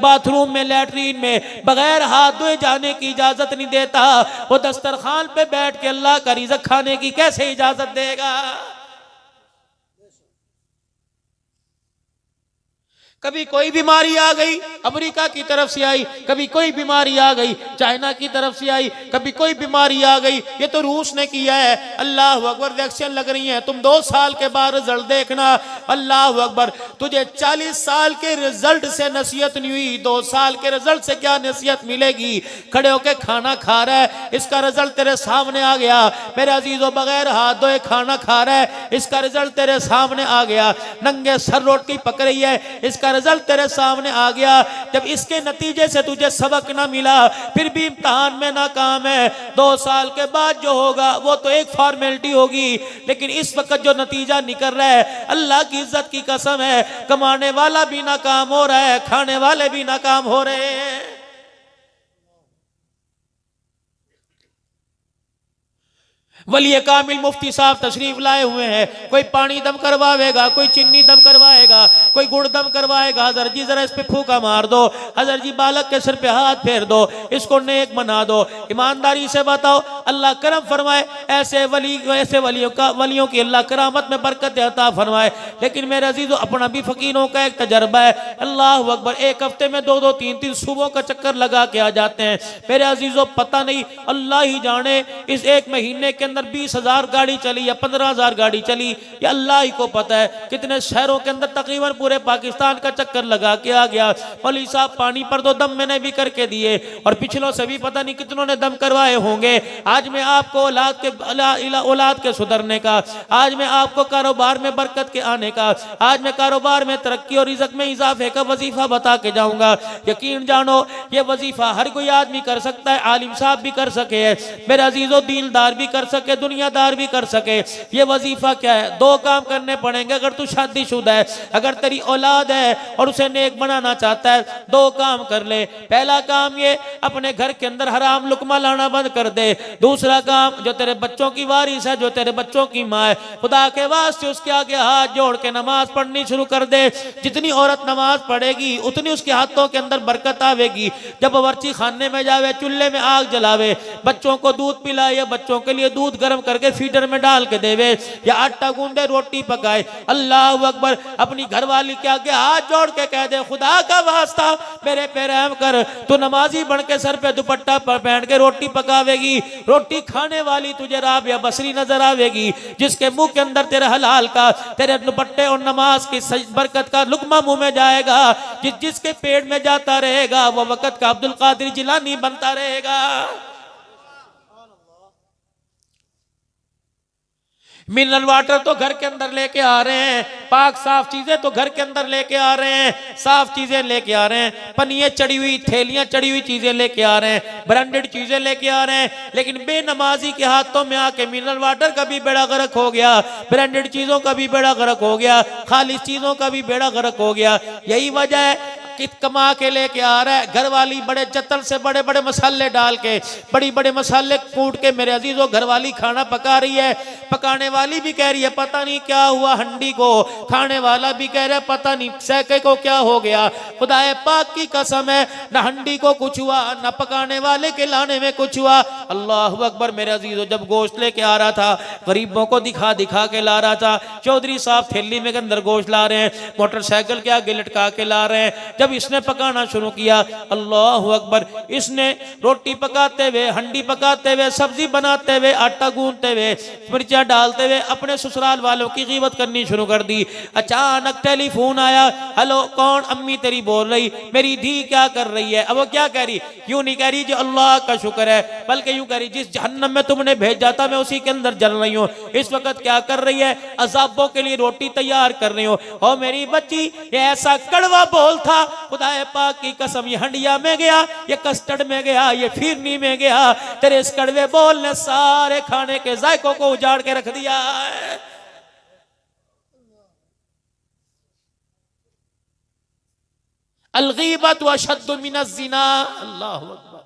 बाथरूम में, लैट्रीन में बगैर हाथ धोए जाने की इजाजत नहीं देता, वो दस्तरखान पे बैठ के अल्लाह का रिज़्क़ खाने की कैसे इजाजत देगा। कभी कोई बीमारी आ गई अमेरिका की तरफ से आई, कभी कोई बीमारी आ गई चाइना की तरफ से आई, कभी कोई बीमारी आ गई, ये तो रूस ने किया है। अल्लाह अकबर, वैक्सीन लग रही है, तुम 2 साल के बाद रिजल्ट देखना। अल्लाह अकबर, तुझे 40 साल के रिजल्ट से नसीहत नहीं हुई, 2 साल के रिजल्ट से क्या नसीहत मिलेगी। खड़े होके खाना खा रहा है, इसका रिजल्ट तेरे सामने आ गया। मेरे अजीजों, बगैर हाथ धोए खाना खा रहा है, इसका रिजल्ट तेरे सामने आ गया। नंगे सर रोटी पक रही है, इसका रिजल्ट तेरे सामने आ गया। जब इसके नतीजे से तुझे सबक ना मिला, फिर भी इम्तिहान में नाकाम है, 2 साल के बाद जो होगा वो तो एक फॉर्मेलिटी होगी, लेकिन इस वक्त जो नतीजा निकल रहा है, अल्लाह की इज्जत की कसम है, कमाने वाला भी नाकाम हो रहा है, खाने वाले भी नाकाम हो रहे हैं। वली कामिल मुफ्ती साहब तशरीफ लाए हुए हैं, कोई पानी दम करवाएगा, कोई चीनी दम करवाएगा, कोई गुड़ दम करवाएगा। हजरत जी जरा इस पे फूका मार दो, हजरत जी बालक के सिर पे हाथ फेर दो, इसको नेक बना दो। ईमानदारी से बताओ, अल्लाह करम फरमाए, ऐसे वलियों की अल्लाह करामत में बरकत अता फरमाए। लेकिन मेरे अजीजों, अपना भी फकीरों का एक तजर्बा है। अल्लाह अकबर, एक हफ्ते में 2-2, 3-3 सुबह का चक्कर लगा के आ जाते हैं। मेरे अजीजों, पता नहीं, अल्लाह ही जाने इस एक महीने के अंदर 20,000 गाड़ी चली या 15,000 गाड़ी चली, ये अल्लाह ही को पता है। कितने शहरों के अंदर तकरीबन पूरे पाकिस्तान का चक्कर लगा के आ गया। मौलवी साहब पानी पर तो दम मैंने भी करके दिए, और पिछलों से भी पता नहीं कितनों ने दम करवाए होंगे। आज मैं आपको औलाद के सुधरने का, आज मैं आपको कारोबार में बरकत के आने का, आज मैं कारोबार में तरक्की और रिज़्क़ में इजाफे का वजीफा बता के जाऊंगा। यकीन जानो, ये वजीफा हर कोई आदमी कर सकता है, आलिम साहब भी कर सके, मेरे अजीजों दीनदार भी कर सके, दुनियादार भी कर सके। ये वजीफा क्या है? 2 काम करने पड़ेंगे। अगर तू शादीशुदा है, अगर तेरी औलाद है और उसे नेक बनाना चाहता है, 2 काम कर ले। पहला काम ये, अपने घर के अंदर हराम लुकमा लाना बंद कर दे। दूसरा काम, जो तेरे बच्चों की वारिस है, जो तेरे बच्चों की माँ है, खुदा के वास्ते उसके आगे हाथ जोड़ के नमाज पढ़नी शुरू कर दे। जितनी औरत नमाज पढ़ेगी उतनी उसके हाथों के अंदर बरकत आवेगी। जब बावर्ची खाने में जावे, चूल्हे में आग जलावे, बच्चों को दूध पिलाए या बच्चों के लिए दूध गर्म करके फीडर में डाल के देवे, या आटा गूंदे, रोटी पकाए, अल्लाह अकबर, अपनी घरवाली के आगे हाथ जोड़ के कह दे, खुदा का वास्ता मेरे पे रहम कर, तू नमाजी बन के सर पे दुपट्टा पहन के रोटी पकावेगी, रोटी खाने वाली तुझे राबिया बसरी नजर आवेगी, जिसके मुंह के अंदर तेरे हलाल का, तेरे दुपट्टे और नमाज की बरकत का लुकमा मुंह में जाएगा। जिसके पेट में जाता रहेगा वो वक्त का अब्दुल कादिर जिलानी बनता रहेगा। मिनरल वाटर तो घर के अंदर लेके आ रहे हैं, पाक साफ चीजें तो घर के अंदर लेके आ रहे हैं, साफ चीजें लेके आ रहे हैं, पनिये चढ़ी हुई, थैलियां चढ़ी हुई चीजें लेके आ रहे हैं, ब्रांडेड चीजें लेके आ रहे हैं। लेकिन बेनमाजी के हाथों में आके मिनरल वाटर का भी बेड़ा गर्क हो गया, ब्रांडेड चीजों का भी बेड़ा गर्क हो गया, खालिश चीजों का भी बेड़ा गर्क हो गया। यही वजह है कि कमा के लेके आ रहा है, घर वाली बड़े जतन से बड़े बड़े मसाले डाल के, बड़ी बड़े मसाले कूट के, मेरे अजीजों, घर वाली खाना पका रही है। पकाने वाली भी कह रही है पता नहीं क्या हुआ हंडी को, खाने वाला भी कह रहा है पता नहीं सैके को क्या हो गया। खुदाए पाक की कसम है, न हंडी को कुछ हुआ, न पकाने वाले के लाने में कुछ हुआ। अल्लाह अकबर। मेरे अजीजों, जब गोश्त लेके आ रहा था, गरीबों को दिखा दिखा के ला रहा था। चौधरी साहब थैली में अंदर गोश्त ला रहे हैं, मोटरसाइकिल के आगे लटका के ला रहे हैं। जब इसने पकाना शुरू किया, अल्लाह अकबर, इसने रोटी पकाते हुए, हंडी पकाते हुए, सब्जी बनाते हुए, आटा गूंदते हुए, मिर्चा डालते हुए अपने ससुराल वालों की ग़ीबत करनी शुरू कर दी। अचानक टेलीफोन आया, हेलो कौन? अम्मी तेरी बोल रही, मेरी धी क्या कर रही है? अब वो क्या कह रही? यूं नहीं कह रही जो अल्लाह का शुक्र है, बल्कि यूं यूं कह रही, जिस जहन्नम में तुमने भेजा था मैं उसी के अंदर जल रही हूँ। इस वक्त क्या कर रही है? अजाबों के लिए रोटी तैयार कर रही हो। और मेरी बच्ची, ये ऐसा कड़वा बोल था, खुदाए पाक की कसम, ये हंडिया में गया, ये कस्टर्ड में गया, ये फिरनी में गया, तेरे इस कड़वे बोल ने सारे खाने के जायकों को उजाड़ के रख दिया है। अलगीबत व अशद्दु मिनज़ ज़िना। अल्लाह अकबर।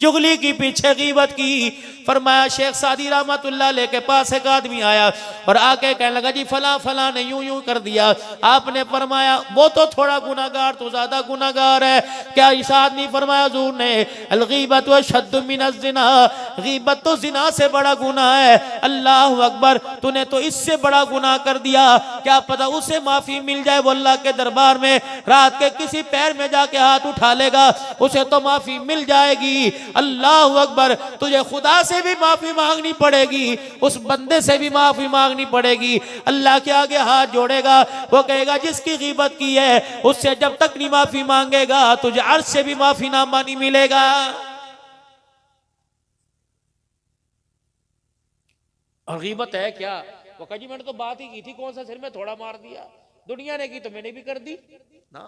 चुगली की पीछे गीबत की। फरमाया शेख सादी रहमतुल्लाह अलैह के पास एक आदमी आया और आके कहने लगा, जी फला फला ने यूं यूं कर दिया। आपने फरमाया वो तो थोड़ा गुनाहगार, तो ज्यादा गुनाहगार है क्या? इस आदमी फरमाया हुजूर ने, अलगीबत व अशद्दु मिनज़ ज़िना, गीबत तो जिना से बड़ा गुनाह है। अल्लाह अकबर, तूने तो इससे बड़ा गुनाह कर दिया। क्या पता उसे माफी मिल जाए, वो अल्लाह के दरबार में रात के किसी पैर में जाके हाथ उठा लेगा, उसे तो माफी मिल जाएगी। अल्लाह अकबर, तुझे खुदा से भी माफी मांगनी पड़ेगी, उस बंदे से भी माफी मांगनी पड़ेगी। अल्लाह के आगे हाथ जोड़ेगा, वो कहेगा जिसकी गीबत की है उससे जब तक नहीं माफी मांगेगा तुझे अर्श से भी माफी नामा नहीं मिलेगा। और गीबत है क्या? वो कहा जी मैंने तो बात ही की थी, कौन सा सिर में थोड़ा मार दिया, दुनिया ने की तो मैंने भी कर दी ना।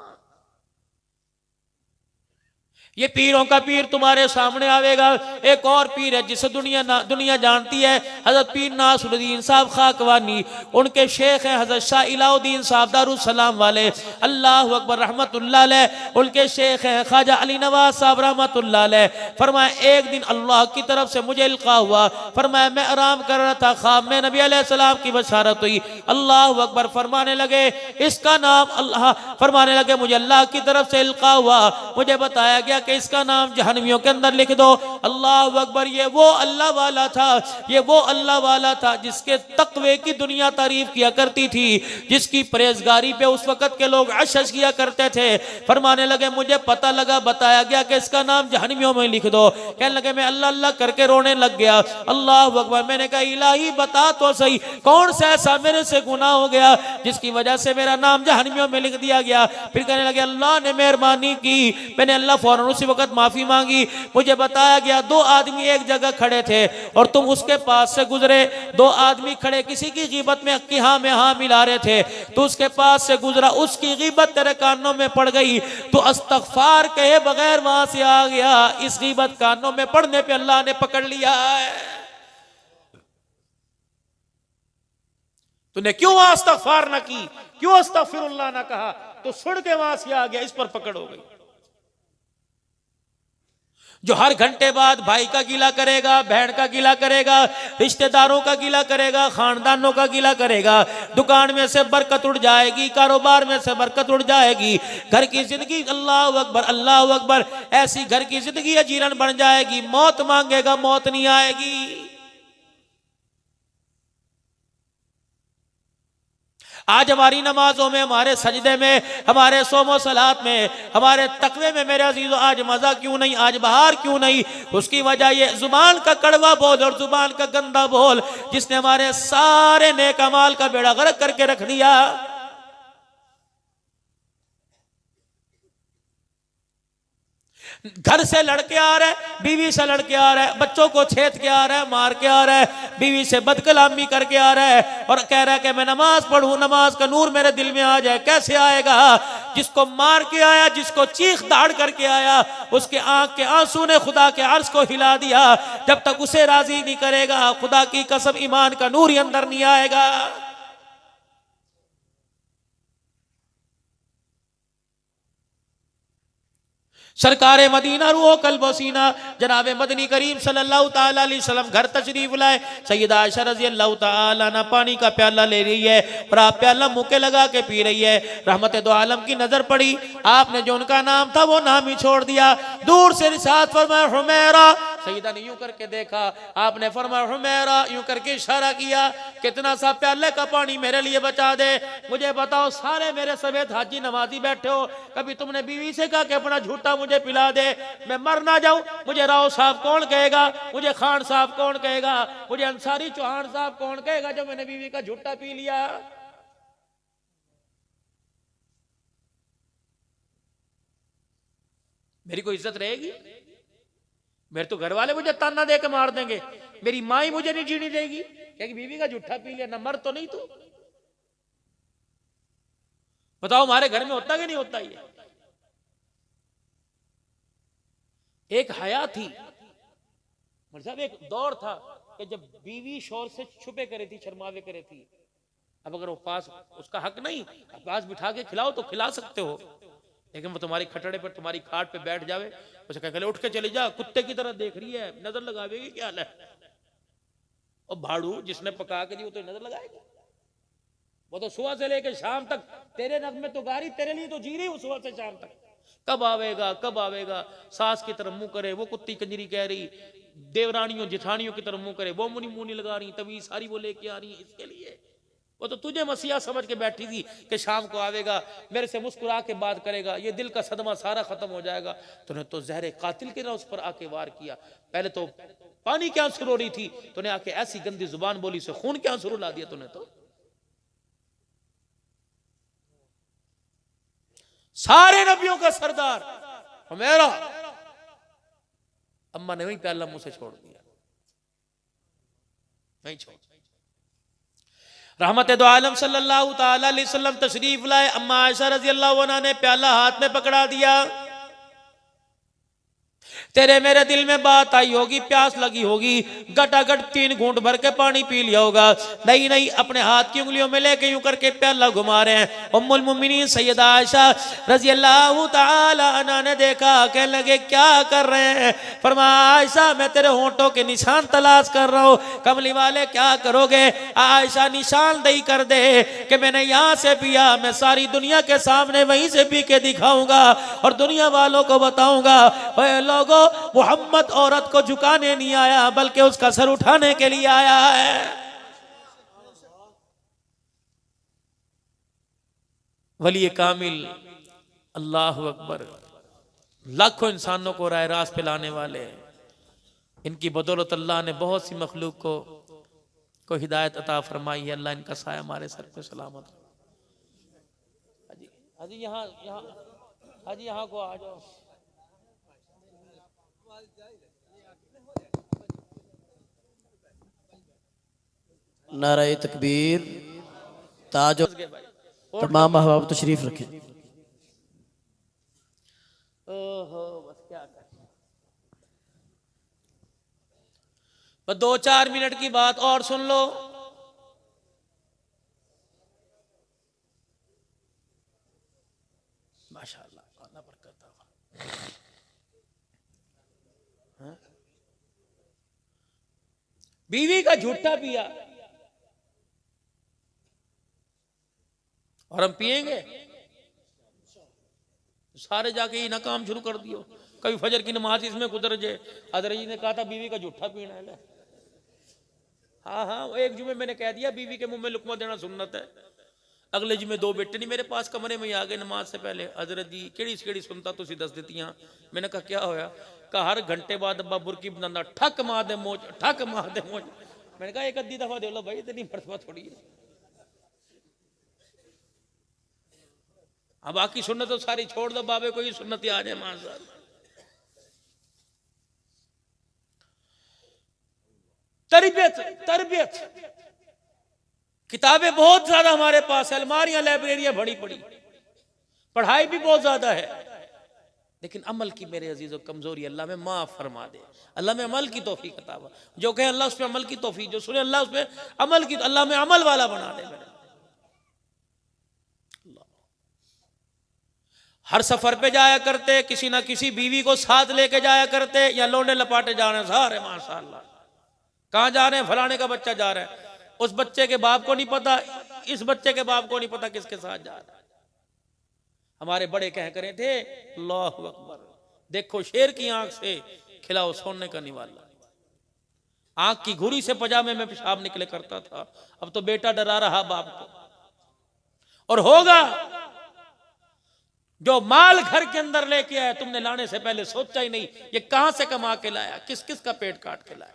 ये पीरों का पीर तुम्हारे सामने आवेगा। एक और पीर है जिसे दुनिया जानती है, हजरत पीर नासरुद्दीन साहब खाकवानी। उनके शेख हैं हजरत शाह इलाउद्दीन साहब दारुस्सलाम वाले, अल्लाह अकबर रहमतुल्लाह अलैह। उनके शेख हैं ख्वाजा अली नवाज साहब रहमतुल्लाह अलैह। फरमाया एक दिन अल्लाह की तरफ से मुझे इल्का हुआ, फरमाया मैं आराम कर रहा था, ख्वाब में नबी अलैहिस्सलाम की बशारत हुई। अल्लाह अकबर, फरमाने लगे इसका नाम अल्लाह, फरमाने लगे मुझे अल्लाह की तरफ से इल्का हुआ, मुझे बताया गया कि इसका नाम जहन्नमियों के अंदर लिख दो। अल्लाह अकबर, ये वो अल्लाह वाला था, ये वो अल्लाह वाला था जिसके तकवे की दुनिया तारीफ किया करती थी, जिसकी परहेजगारी पे उस वक्त के लोग अशश किया करते थे। फरमाने लगे मुझे पता लगा, बताया गया कि इसका नाम जहन्नमियों में लिख दो। कहने लगे मैं अल्लाह अल्लाह करके रोने लग गया। अल्लाह अकबर, मैंने कहा इलाही बता तो सही कौन सा ऐसा मेरे से गुनाह हो गया जिसकी वजह से मेरा नाम जहन्नमियों में लिख दिया गया। फिर कहने लगे अल्लाह ने मेहरबानी की, मैंने अल्लाह फौरन उसी वक्त माफी मांगी। मुझे बताया गया दो आदमी एक जगह खड़े थे और तुम उसके पास से गुजरे, दो आदमी खड़े किसी की गीबत में कि हाँ में हाँ मिला रहे थे, तो उसके पास से गुजरा, उसकी गीबत तेरे कानों में पड़ गई, तो अस्तगफार कहे बगैर वहां से आ गया। इस गीबत कानों में पड़ने पे अल्लाह ने पकड़ लिया है। तूने क्यों वहां अस्तगफार ना की, क्यों अस्तगफिरुल्लाह ना कहा, तो सुन के वहां से आ गया, इस पर पकड़ हो गई। जो हर घंटे बाद भाई का गिला करेगा, बहन का गिला करेगा, रिश्तेदारों का गिला करेगा, खानदानों का गिला करेगा, दुकान में से बरकत उड़ जाएगी, कारोबार में से बरकत उड़ जाएगी, घर की जिंदगी अल्लाह अकबर ऐसी घर की जिंदगी अजीरन बन जाएगी, मौत मांगेगा मौत नहीं आएगी। आज हमारी नमाजों में, हमारे सजदे में, हमारे सोमो सलात में, हमारे तकवे में मेरे अजीजों आज मजा क्यों नहीं, आज बहार क्यों नहीं? उसकी वजह ये जुबान का कड़वा बोल और जुबान का गंदा बोल जिसने हमारे सारे नेक अमाल का बेड़ा गर्क करके रख दिया। घर से लड़के आ रहे, बीवी से लड़के आ रहे, बच्चों को छेद के आ रहा है, मार के आ रहा है, बीवी से बदकलामी करके आ रहा है और कह रहा है कि मैं नमाज पढ़ूं, नमाज का नूर मेरे दिल में आ जाए। कैसे आएगा? जिसको मार के आया, जिसको चीख दाड़ करके आया, उसके आंख के आंसू ने खुदा के अर्श को हिला दिया। जब तक उसे राजी नहीं करेगा, खुदा की कसम ईमान का नूर ही अंदर नहीं आएगा। सरकारे मदीना रूह कल्बो सीना जनाब मदनी करीम सल्लल्लाहु ताला अलैहि वसल्लम घर तशरीफ लाए। सैयदा आयशा रजी अल्लाह ताला अन्हा पानी का प्याला ले रही है और आप प्याला मुंह के लगा के पी रही है। रहमत दो आलम की नजर पड़ी, आपने जो उनका नाम था वो नाम ही छोड़ दिया। दूर से रिसात फरमाया हुमैरा, सैयदा ने यूं करके देखा, आपने फरमाया हुमैरा, यूं करके इशारा किया, कितना सा प्याले का पानी मेरे लिए बचा दे। मुझे बताओ, सारे मेरे समेत हाजी नमाजी बैठे हो, कभी तुमने बीवी से कहा कि अपना झूठा मुझे पिला दे, मैं मर ना जाऊं? मुझे राव साहब कौन कहेगा, मुझे खान साहब कौन कहेगा, मुझे अंसारी चौहान साहब कौन कहेगा जो मैंने बीवी का झूठा पी लिया? मेरी कोई इज्जत रहेगी? मेरे तो घर वाले मुझे ताना दे के मार देंगे, मेरी माँ ही मुझे नहीं जीने देगी, क्या बीवी का जूठा पी लिया ना, मर तो नहीं तू। बताओ हमारे घर में होता कि नहीं होता ये? एक हया थी मतलब, एक दौर था कि जब बीवी शौहर से छुपे करे थी, शर्मावे करे थी। अब अगर वो पास, उसका हक नहीं, पास बिठा के खिलाओ तो खिला सकते हो, लेकिन वो तुम्हारी खटड़े पर, तुम्हारी खाट पे बैठ जावे, उसे कह उठ के चली जा, कुत्ते की तरह देख रही है, नजर लगावेगी, क्या हाल है? और भाड़ू जिसने पका के दी वो तो नजर लगाएगा। वो तो सुबह से लेकर शाम तक तेरे नग में तो गारी, तेरे लिए तो जी रही हूं सुबह से शाम तक, कब आवेगा कब आवेगा। सास की तरफ मुंह करे, वो कुत्ती कंजरी कह रही, देवरानियों जिठानियों की तरफ मुंह करे, वो मुनी मुनी लगा रही, तभी सारी वो लेके आ रही है इसके लिए। वो तो तुझे मसीहा समझ के बैठी थी कि शाम को आवेगा, मेरे से मुस्कुरा के बात करेगा, ये दिल का सदमा सारा खत्म हो जाएगा। तूने तो जहरे कातिल के ना उस पर आके वार किया। पहले तो पानी क्या आंसू रो रही थी, तूने आके ऐसी गंदी जुबान बोली से खून क्या आंसू ला दिया तूने तो। सारे नबियों का सरदार मेरा अम्मा ने वहीं प्याला मुंह से छोड़ दिया, नहीं छोड़। रहमत दो आलम सल्लल्लाहु ताला अलैहि वसल्लम तशरीफ लाए, अम्मा आयशा रजी अल्लाह अन्हा ने प्याला हाथ में पकड़ा दिया। तेरे मेरे दिल में बात आई होगी, प्यास लगी होगी, गटागट 3 घूंट भर के पानी पी लिया होगा। नहीं नहीं, अपने हाथ की उंगलियों में लेके यूं करके प्याला घुमा रहे हैं। उम्मुल मोमिनीन सैयदा आयशा रजी अल्लाह ताला अन्हा ने देखा, कहने लगे क्या कर रहे हैं? फरमाया आयशा मैं तेरे होंठों के निशान तलाश कर रहा हूँ। कमली वाले क्या करोगे? आयशा निशानदेही कर दे कि मैंने यहाँ से पिया, मैं सारी दुनिया के सामने वहीं से पी के दिखाऊंगा और दुनिया वालों को बताऊंगा, लोगों मोहम्मद औरत को झुकाने नहीं आया बल्कि उसका सर उठाने के लिए आया है। वली कामिल अल्लाह अकबर, लाखों इंसानों को राह रास्त पे लाने वाले, इनकी बदौलत अल्लाह ने बहुत सी मखलूक को हिदायत अता फरमाई है। अल्लाह इनका साया हमारे सर पे सलामत। हाजी यहाँ हाजी यहाँ को आ जाओ। नारे तकबीर, ताज तमाम अहबाब तशरीफ रखें। ओहो बस क्या कर, बस 2-4 मिनट की बात और सुन लो। माशाअल्लाह अल्लाह बरकत दे। बीवी का झूठा पिया और हम पिएंगे, सारे जाके ही ना काम शुरू कर दियो। कभी फजर की नमाज इसमें गुजर जाए, हज़रत जी ने कहा था बीवी का झूठा पीना है। हाँ हाँ, एक जुमे मैंने कह दिया बीवी के मुंह में लुकमा देना सुन्नत है। अगले जुमे 2 बेटे नहीं मेरे पास कमरे में ही आ गए नमाज से पहले, हज़रत जी केड़ी सुनता तुसी दस देतियां। मैंने कहा क्या होया? कहा हर घंटे बाद अब्बा बुरकी बनाना, ठक मार दे मोज, ठक मार दे मोज। मैंने कहा एक अद्धी दफा दे लो भाई, इतनी मरतबा थोड़ी है। अब बाकी सुन्नत तो सारी छोड़ दो, बाबे को ही सुन्नत आ जाए माशाअल्लाह। तरबियत किताबें बहुत ज्यादा हमारे पास है, अलमारियां लाइब्रेरियां भरी पड़ी, पढ़ाई भी बहुत ज्यादा है, लेकिन अमल की मेरे अजीजों कमजोरी अल्लाह में माफ फरमा दे। अल्लाह में अमल की तौफीक अता फरमा, जो कहे अल्लाह उस पर अमल की तौफीक, जो सुने अल्लाह उस पर अमल की, अल्लाह में अमल वाला बना दे मेरे। हर सफर पे जाया करते, किसी ना किसी बीवी को साथ लेके जाया करते, या लोने लपाटे जा रहे हैं सारे माशाअल्लाह। कहाँ जा रहे हैं? फलाने का बच्चा जा रहा है, उस बच्चे के बाप को नहीं पता, इस बच्चे के बाप को नहीं पता किसके साथ जा रहा है। हमारे बड़े कह करे थे अल्लाहु अकबर, देखो शेर की आंख से खिलाओ सोने का निवाला। आंख की घुरी से पजामे में पेशाब निकले करता था, अब तो बेटा डरा रहा बाप को। और होगा जो माल घर के अंदर लेके आया, तुमने लाने से पहले सोचा ही नहीं ये कहां से कमा के लाया, किस किस का पेट काट के लाया।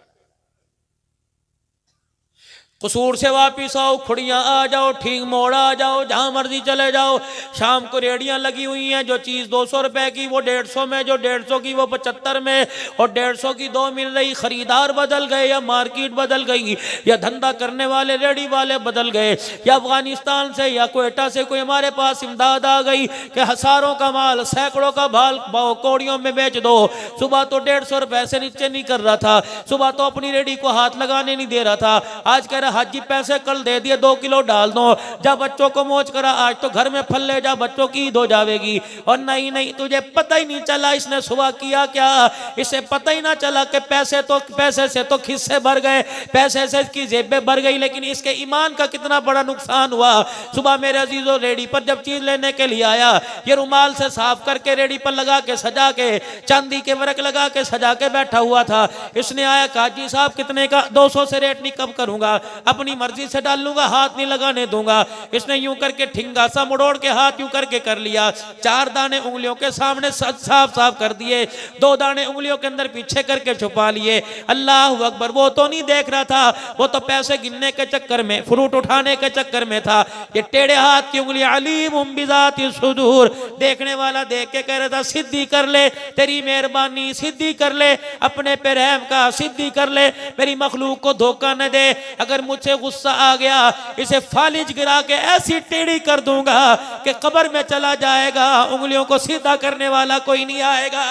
कसूर से वापिस आओ, खुड़ियाँ आ जाओ, ठीक मोड़ आ जाओ, जहाँ मर्जी चले जाओ। शाम को रेडियाँ लगी हुई हैं, जो चीज़ 200 रुपए की वो 150 में, जो 150 की वो 75 में, और 150 की 2 मिल रही। खरीदार बदल गए या मार्केट बदल गई या धंधा करने वाले रेडी वाले बदल गए, या अफगानिस्तान से या कोयटा से कोई हमारे पास इमदाद आ गई कि हजारों का माल, सैकड़ों का भाल कौड़ियों में बेच दो। सुबह तो 150 रुपए से नीचे नहीं कर रहा था, सुबह तो अपनी रेडी को हाथ लगाने नहीं दे रहा था, आज कह रहा हाजी पैसे कल दे दिए 2 किलो डाल दो, जा बच्चों को मौज करा, आज तो घर में फल ले जा, बच्चों की ईद हो जाएगी। और नहीं नहीं, तुझे पता ही नहीं चला इसने सुबह किया क्या, इसे पता ही ना चला कि पैसे से तो खिस्से भर गए, पैसे से इसकी जेबें भर गई, लेकिन इसके ईमान का कितना बड़ा नुकसान हुआ। सुबह मेरे अजीजों रेडी पर जब चीज लेने के लिए आया, ये रुमाल से साफ करके रेडी पर लगा के सजा के, चांदी के वर्क लगा के सजा के बैठा हुआ था। इसने आया, कहा जी साहब कितने का, 200 से रेट नहीं कम करूंगा, अपनी मर्जी से डाल लूंगा, हाथ नहीं लगाने दूंगा। इसने यूं करके ठिंगा सा मुड़ोड़ के हाथ यूं करके कर लिया, 4 दाने उंगलियों के सामने साफ साफ कर दिए, 2 दाने उंगलियों के अंदर पीछे करके छुपा लिए। अल्लाह अकबर, वो तो नहीं देख रहा था, वो तो पैसे गिनने के चक्कर में, फ्रूट उठाने के चक्कर में था। ये टेढ़े हाथ की उंगली अलीम बिज़ाति सुदूर, देखने वाला देख के कह रहा था सिद्धि कर ले तेरी मेहरबानी, सिद्धि कर ले अपने पे रहम का, सिद्धि कर ले मेरी मखलूक को धोखा न दे। अगर मुझसे गुस्सा आ गया, इसे फालिज गिरा के ऐसी टेढ़ी कर दूंगा कि कब्र में चला जाएगा, उंगलियों को सीधा करने वाला कोई नहीं आएगा।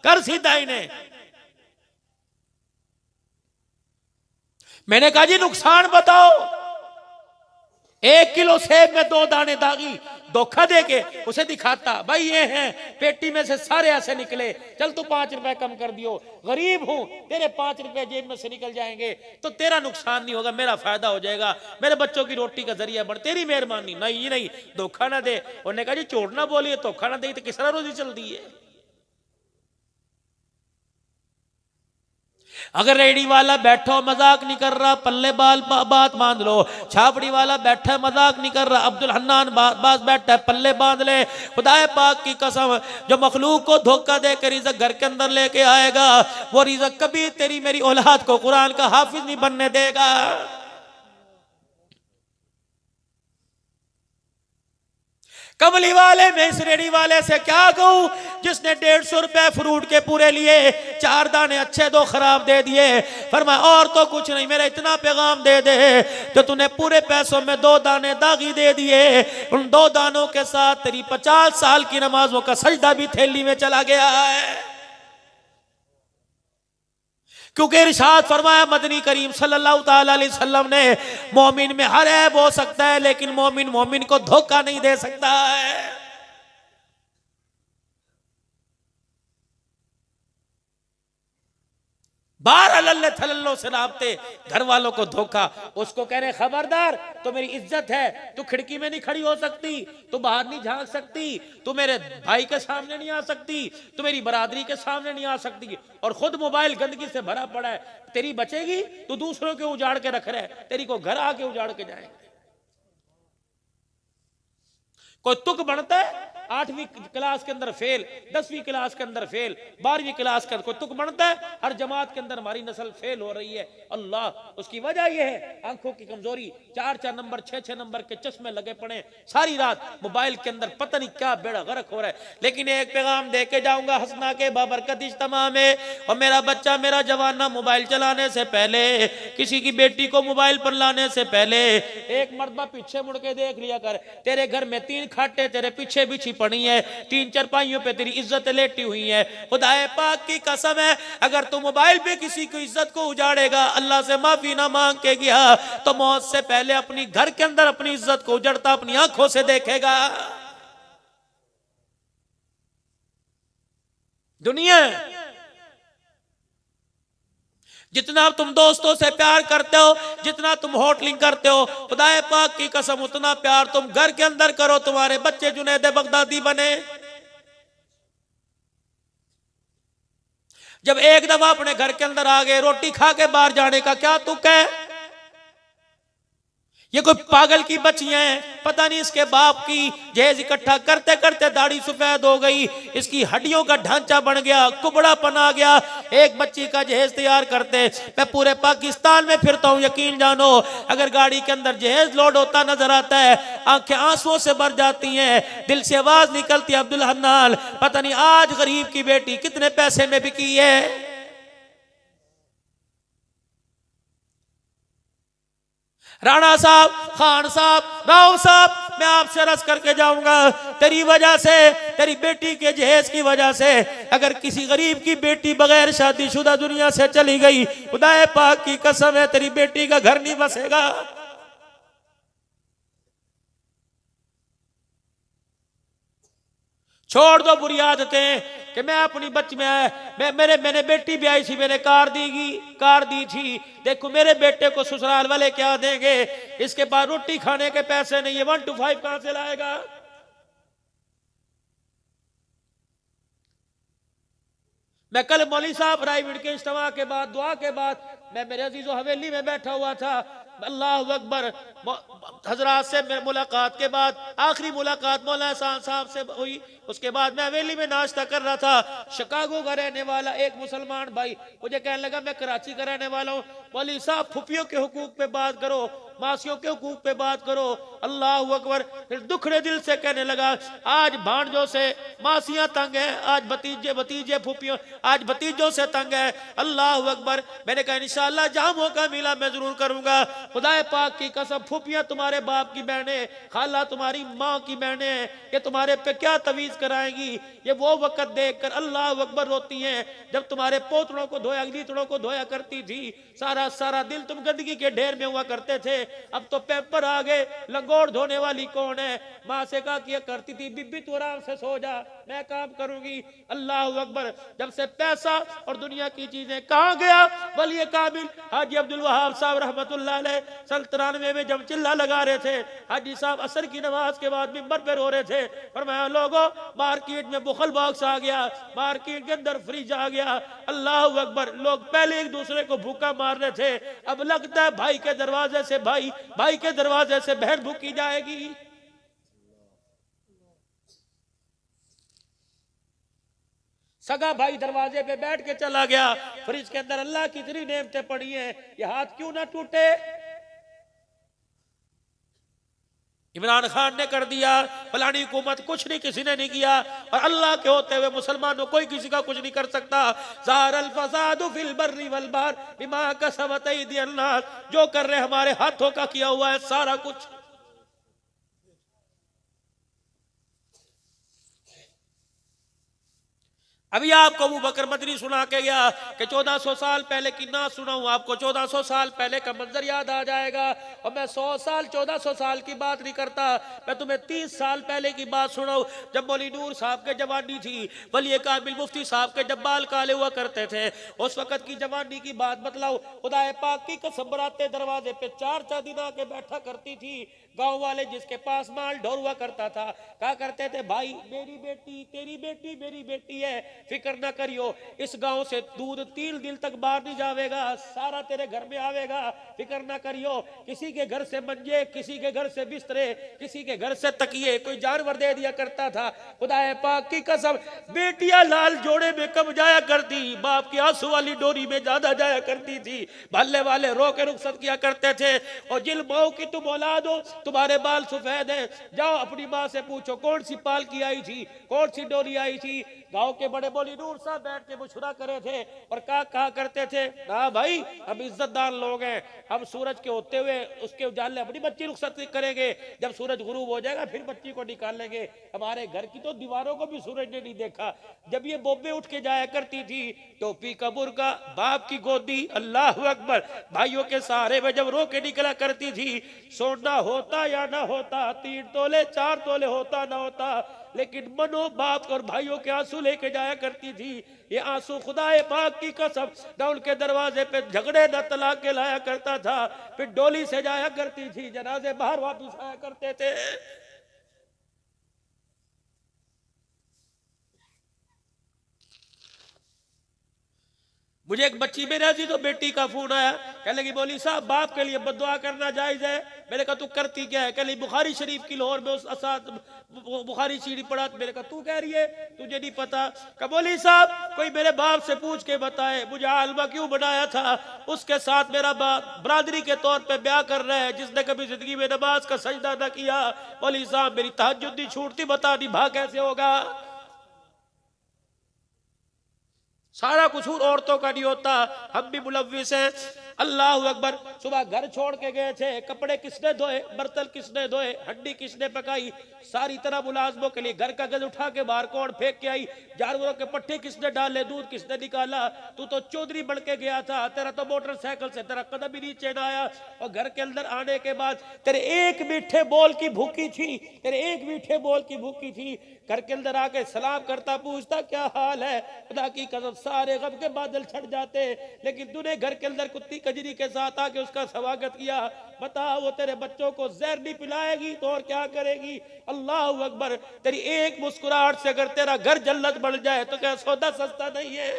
कर सीधा इन्हें। मैंने कहा जी नुकसान बताओ। 1 किलो सेब में 2 दाने दागी, धोखा देके उसे दिखाता, भाई ये हैं, पेटी में से सारे ऐसे निकले, चल तू 5 रुपए कम कर दियो, गरीब हूं, तेरे 5 रुपए जेब में से निकल जाएंगे तो तेरा नुकसान नहीं होगा, मेरा फायदा हो जाएगा, मेरे बच्चों की रोटी का जरिया बढ़, तेरी मेहरबानी। नहीं नहीं, धोखा ना दे। उन्होंने कहा जी चोट ना बोलिए, धोखा ना दे तो किस तरह रोजी चलती है। अगर रेडी वाला बैठो मजाक नहीं कर रहा, पल्ले बाल बात बांध लो। छापड़ी वाला बैठा मजाक नहीं कर रहा, अब्दुल हन्नान बास बैठा है, पल्ले बांध ले। खुदाए पाक की कसम, जो मखलूक को धोखा देकर रिज़्क घर के अंदर लेके आएगा, वो रिज़्क कभी तेरी मेरी औलाद को कुरान का हाफिज नहीं बनने देगा। कमली वाले में इस रेडी वाले से क्या कहूं, जिसने 150 रुपए फ्रूट के पूरे लिए, 4 दाने अच्छे 2 खराब दे दिए। फरमाया और तो कुछ नहीं, मेरा इतना पैगाम दे दे तो तूने पूरे पैसों में 2 दाने दागी दे दिए, उन 2 दानों के साथ तेरी 50 साल की नमाजों का सजदा भी थैली में चला गया है। क्योंकि इरशाद फरमाया मदनी करीम सल्लल्लाहु ताला अलैहि वसल्लम ने, मोमिन में हर ऐब हो सकता है लेकिन मोमिन मोमिन को धोखा नहीं दे सकता है। बार अल्लाह थल्लो से नापते, घर वालों को धोखा। उसको कह रहे खबरदार, तो मेरी इज्जत है, तू खिड़की में नहीं खड़ी हो सकती, तू बाहर नहीं झांक सकती, तू मेरे भाई के सामने नहीं आ सकती, तू मेरी बरादरी के सामने नहीं आ सकती, और खुद मोबाइल गंदगी से भरा पड़ा है, तेरी बचेगी? तू दूसरों के उजाड़ के रख रहे, तेरी को घर आके उजाड़ के जाएंगे। कोई तुक बनता है 8वीं क्लास के अंदर फेल, 10वीं क्लास के अंदर फेल, 12वीं क्लास के अंदर कोई तुक बनता है? हर जमात के अंदर हमारी नस्ल फेल हो रही है। अल्लाह, उसकी वजह यह है आंखों की कमजोरी, 4-4 नंबर 6-6 नंबर के चश्मे लगे पड़े, सारी रात मोबाइल के अंदर पता नहीं क्या बेड़ा गर्क हो रहा है। लेकिन एक पैगाम दे के जाऊंगा हंसना के बाबरकत इज्तिमा में, और मेरा बच्चा मेरा जवाना मोबाइल चलाने से पहले, किसी की बेटी को मोबाइल पर लाने से पहले एक मर्तबा पीछे मुड़ के देख लिया कर। तेरे घर में 3 खाटे तेरे पीछे बिछी पड़ी है, 3 चारपाइयों पे तेरी इज्जत लेटी हुई है। खुदाए पाक की कसम है, अगर तू मोबाइल पे किसी की इज्जत को उजाड़ेगा, अल्लाह से माफी ना मांग के गया, तो मौत से पहले अपनी घर के अंदर अपनी इज्जत को उजड़ता अपनी आंखों से देखेगा। दुनिया जितना तुम दोस्तों से प्यार करते हो, जितना तुम होटलिंग करते हो, खुदाए पाक की कसम उतना प्यार तुम घर के अंदर करो, तुम्हारे बच्चे जुनैद बगदादी बने। जब एक दफा अपने घर के अंदर आ गए, रोटी खा के बाहर जाने का क्या तुक है? ये कोई पागल की बच्चियां हैं, पता नहीं इसके बाप की जहेज इकट्ठा करते करते दाढ़ी सफेद हो गई, इसकी हड्डियों का ढांचा बन गया, कुबड़ापन आ गया। एक बच्ची का जहेज तैयार करते मैं पूरे पाकिस्तान में फिरता हूं, यकीन जानो अगर गाड़ी के अंदर जहेज लोड होता नजर आता है, आंखें आंसुओं से भर जाती हैं, दिल से आवाज निकलती है, अब्दुल हन्नान पता नहीं आज गरीब की बेटी कितने पैसे में बिकी है। राणा साहब, खान साहब, राव साहब, मैं आपसे अर्ज करके जाऊंगा, तेरी वजह से, तेरी बेटी के जहेज की वजह से अगर किसी गरीब की बेटी बगैर शादीशुदा दुनिया से चली गई, खुदाए पाक की कसम है तेरी बेटी का घर नहीं बसेगा। छोड़ दो बुरी आदतें कि मैं अपनी बच्ची में मैंने बेटी भी आई थी, मैंने कार दी थी, देखो मेरे बेटे को ससुराल वाले क्या देंगे, इसके बाद रोटी खाने के पैसे नहीं है, 1 to 5 कहां से लाएगा। मैं कल मौलवी साहब प्राइवेट के इज्तिमा के बाद दुआ के बाद मैं मेरे अजीजों हवेली में बैठा हुआ था, अल्लाह अकबर, हजरात से मेरी मुलाकात के बाद आखिरी मुलाकात मौलाना साहब से हुई, उसके बाद मैं हवेली में नाश्ता कर रहा था, शिकागो का रहने वाला एक मुसलमान भाई मुझे कहने लगा मैं कराची का रहने वाला हूँ, मौलवी साहब फुफियों के हुकूक पे बात करो, मासियों के हुकूक पे बात करो, अल्लाह अकबर। फिर दुखड़े दिल से कहने लगा आज भांजों से मासियां तंग है, आज भतीजे फुफियों आज भतीजों से तंग है, अल्लाह अकबर। मैंने कहा इंशाअल्लाह जहां मौका मिला मैं जरूर करूंगा, खुदाए पाक की कसम फुफियां तुम्हारे बाप की बहनें, खाला तुम्हारी माँ की बहनें, ये तुम्हारे पे क्या तवीज कराएंगी। ये वो वक्त देखकर अल्लाह अकबर रोती हैं जब तुम्हारे पोतड़ों को धोया, गलीतड़ों को धोया करती थी, सारा सारा दिल तुम गंदगी के ढेर में हुआ करते थे, अब तो पेपर आ गए, लंगोट धोने वाली कौन है। माँ से कहा किया करती थी बीबी तू आराम से सो जा, मैं काम करूंगी, अल्लाह अकबर। जब से पैसा और दुनिया की चीजें कहां गया, वली कामिल हाजी अब्दुल वहाब साहब रहमतुल्लाह अलैह सन 93 में जब चिल्ला लगा रहे थे, हाजी साहब असर की नमाज के बाद मिंबर पे रो रहे थे, फरमाया लोगों मार्केट में बुखल बॉक्स आ गया, मार्केट के अंदर फ्रिज आ गया, अल्लाह अकबर। लोग पहले एक दूसरे को भूखा मार रहे थे, अब लगता है भाई के दरवाजे से भाई के दरवाजे से बहन भूखी जाएगी। सगा भाई दरवाजे पे बैठ के चला गया, फ्रिज के अंदर अल्लाह की इतनी नेमतें पड़ी हैं, ये हाथ क्यों ना टूटे। इमरान खान ने कर दिया, फलानी हुकूमत कुछ नहीं, किसी ने नहीं किया, और अल्लाह के होते हुए मुसलमानों कोई किसी का कुछ नहीं कर सकता। ज़ाहरल फ़सादु फिल बर्रि वल बहर बिमा कसबत अयदीन नास, जो कर रहे हमारे हाथों का किया हुआ है सारा कुछ। अभी आपको अबू बकर मदनी सुना के गया कि 1400 साल पहले की ना सुनाऊं आपको, 1400 साल पहले का मंजर याद आ जाएगा, और मैं 100 साल 1400 साल की बात नहीं करता, मैं तुम्हें 30 साल पहले की बात सुनाऊं, जब मौलवी नूर साहब के जवानी थी, वली कामिल मुफ्ती साहब के जब बाल काले हुआ करते थे, उस वक्त की जवानी की बात बतलाओ। खुदाए पाक की कसम बराते दरवाजे पे 4 दिन आके बैठा करती थी, गांव वाले जिसके पास माल ढोर हुआ करता था, कहा करते थे भाई मेरी बेटी तेरी बेटी मेरी बेटी है, फिक्र ना करियो, इस गांव से दूध 3 दिन तक बाहर नहीं जाएगा, सारा तेरे घर में आवेगा, फिक्र ना करियो। किसी के घर से मंजे, किसी के घर से बिस्तरे, किसी के घर से तकिए, कोई जानवर दे दिया करता था। खुदाए पाक की कसम बेटियां लाल जोड़े में कम जाया करती, बाप की आंसू वाली डोरी में ज्यादा जाया करती थी, भल्ले वाले रो के रुखसत किया करते थे। और जिन माओ की तुम औलाद हो, तुम्हारे बाल सफेद है, जाओ अपनी माँ से पूछो कौन सी पाल की आई थी, कौन सी डोरी आई थी। गांव के बड़े मौलवी नूर साहब बैठ के मुशरा करे थे और कहा करते थे ना भाई हम इज्जतदार लोग हैं, हम सूरज के होते हुए उसके उजाले अपनी बच्ची रुखसत करेंगे, जब सूरज गुरूब हो जाएगा फिर बच्ची को निकाल लेंगे। हमारे घर की तो दीवारों को भी सूरज ने नहीं देखा। जब ये बोबे उठ के जाया करती थी, टोपी कबूर का, बाप की गोदी, अल्लाह अकबर, भाइयों के सहारे में जब रो के निकला करती थी, सोना होता या ना होता, 3 तोले 4 तोले होता ना होता, लेकिन मनो बाप और भाइयों के आंसू लेके जाया करती थी। ये आंसू खुदाए पाक की कसम न उनके दरवाजे पे झगड़े न तलाक के लाया करता था, फिर डोली से जाया करती थी, जनाजे बाहर वापिस आया करते थे। मुझे एक बच्ची मेरे अजी तो बेटी का फोन आया, कहने लगी बोली साहब बाप के लिए बद्दुआ करना जायज है। मैंने कहा तू करती क्या है? कहने लगी बुखारी शरीफ की लाहौर में उस असाद बुखारी सीढ़ी पढ़ा। मैंने कहा तू कह रही है तुझे नहीं पता? कहा बोली साहब कोई मेरे बाप से पूछ के बताए मुझे आलमा क्यों बनाया था, उसके साथ मेरा बाप बरादरी के तौर पे ब्याह कर रहा है जिसने कभी जिंदगी में नमाज का सजदा न किया। बोली साहब मेरी तहज्जुद नहीं छूटती, बता निभा कैसे होगा? सारा कसूर औरतों का नहीं होता, हम भी मुलव्विस हैं। अल्लाह अकबर। सुबह घर छोड़ के गए थे, कपड़े किसने धोए, बर्तन किसने धोए, हड्डी किसने पकाई, सारी तरह मुलाजमों के लिए घर का गज उठा के बाहर कौन फेंक के आई, जानवरों के पट्टे किसने डाले, दूध किसने निकाला। तू तो चौधरी बन के गया था, तेरा तो मोटरसाइकिल से तेरा कदम भी नीचे ना आया। और घर के अंदर आने के बाद तेरे एक मीठे बोल की भूखी थी, तेरे एक मीठे बोल की भूखी थी। घर के अंदर आके सलाम करता, पूछता क्या हाल है, खुदा की कसम सारे गम के बादल छट जाते। लेकिन तूने घर के अंदर कुत्ती कजरी के साथ आके उसका स्वागत किया। बता वो तेरे बच्चों को जहर नहीं पिलाएगी तो और क्या करेगी? अल्लाह अकबर। तेरी एक मुस्कुराहट से अगर तेरा घर जन्नत बन जाए तो क्या सौदा सस्ता नहीं है?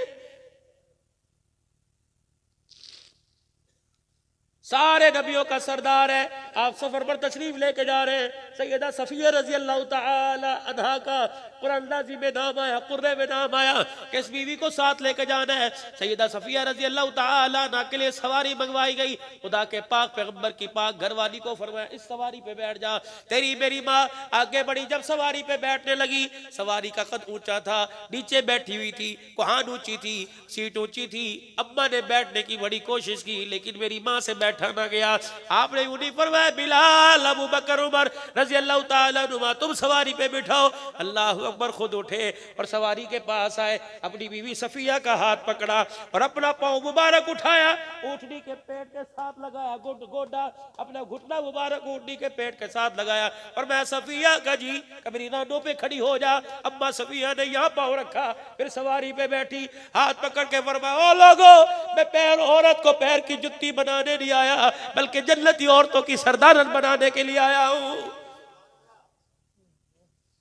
सारे नबियों का सरदार है। आप सफर पर तशरीफ लेके जा रहे हैं, सैयदा सफिया रजी अल्लाह तआला अन्हा का कुरानदाजी में नाम आया, कुर्रे में नाम आया कि इस बीवी को साथ लेके जाना है। सैयदा सफिया रजी अल्लाह तआला अन्हा के लिए सवारी मंगवाई गई। खुदा के पाक पैगंबर की पाक घरवाली को फरमाया इस सवारी पे बैठ जा। तेरी मेरी माँ आगे बढ़ी, जब सवारी पे बैठने लगी, सवारी का कद ऊंचा था, नीचे बैठी हुई थी, कुहान ऊंची थी, सीट ऊंची थी। अम्मा ने बैठने की बड़ी कोशिश की लेकिन मेरी माँ से बैठा ना गया। आपने उन्हीं फरमाया बिलाल, अबू बकर, उमर रजी अल्लाह तआला अन्हुमा तुम सवारी पे बिठाओ। अल्लाह अकबर। खुद उठे और सवारी के पास आए, अपनी बीवी सफिया का हाथ पकड़ा और अपना पांव मुबारक उठाया, ऊँटनी के पेट के साथ लगाया, गोडा अपना घुटना मुबारक ऊँटनी के पेट के साथ लगाया। और मैं सफिया का जी कबरी नानों पे खड़ी हो जा। अम्मा सफिया ने यहाँ पाँव रखा, फिर सवारी पे बैठी, हाथ पकड़ के फरमाया ओ लोगो, मैं पैर औरत को पैर की जुत्ती बनाने नहीं आया बल्कि जन्नती औरतों की सरदारन बनाने के लिए आया हूं।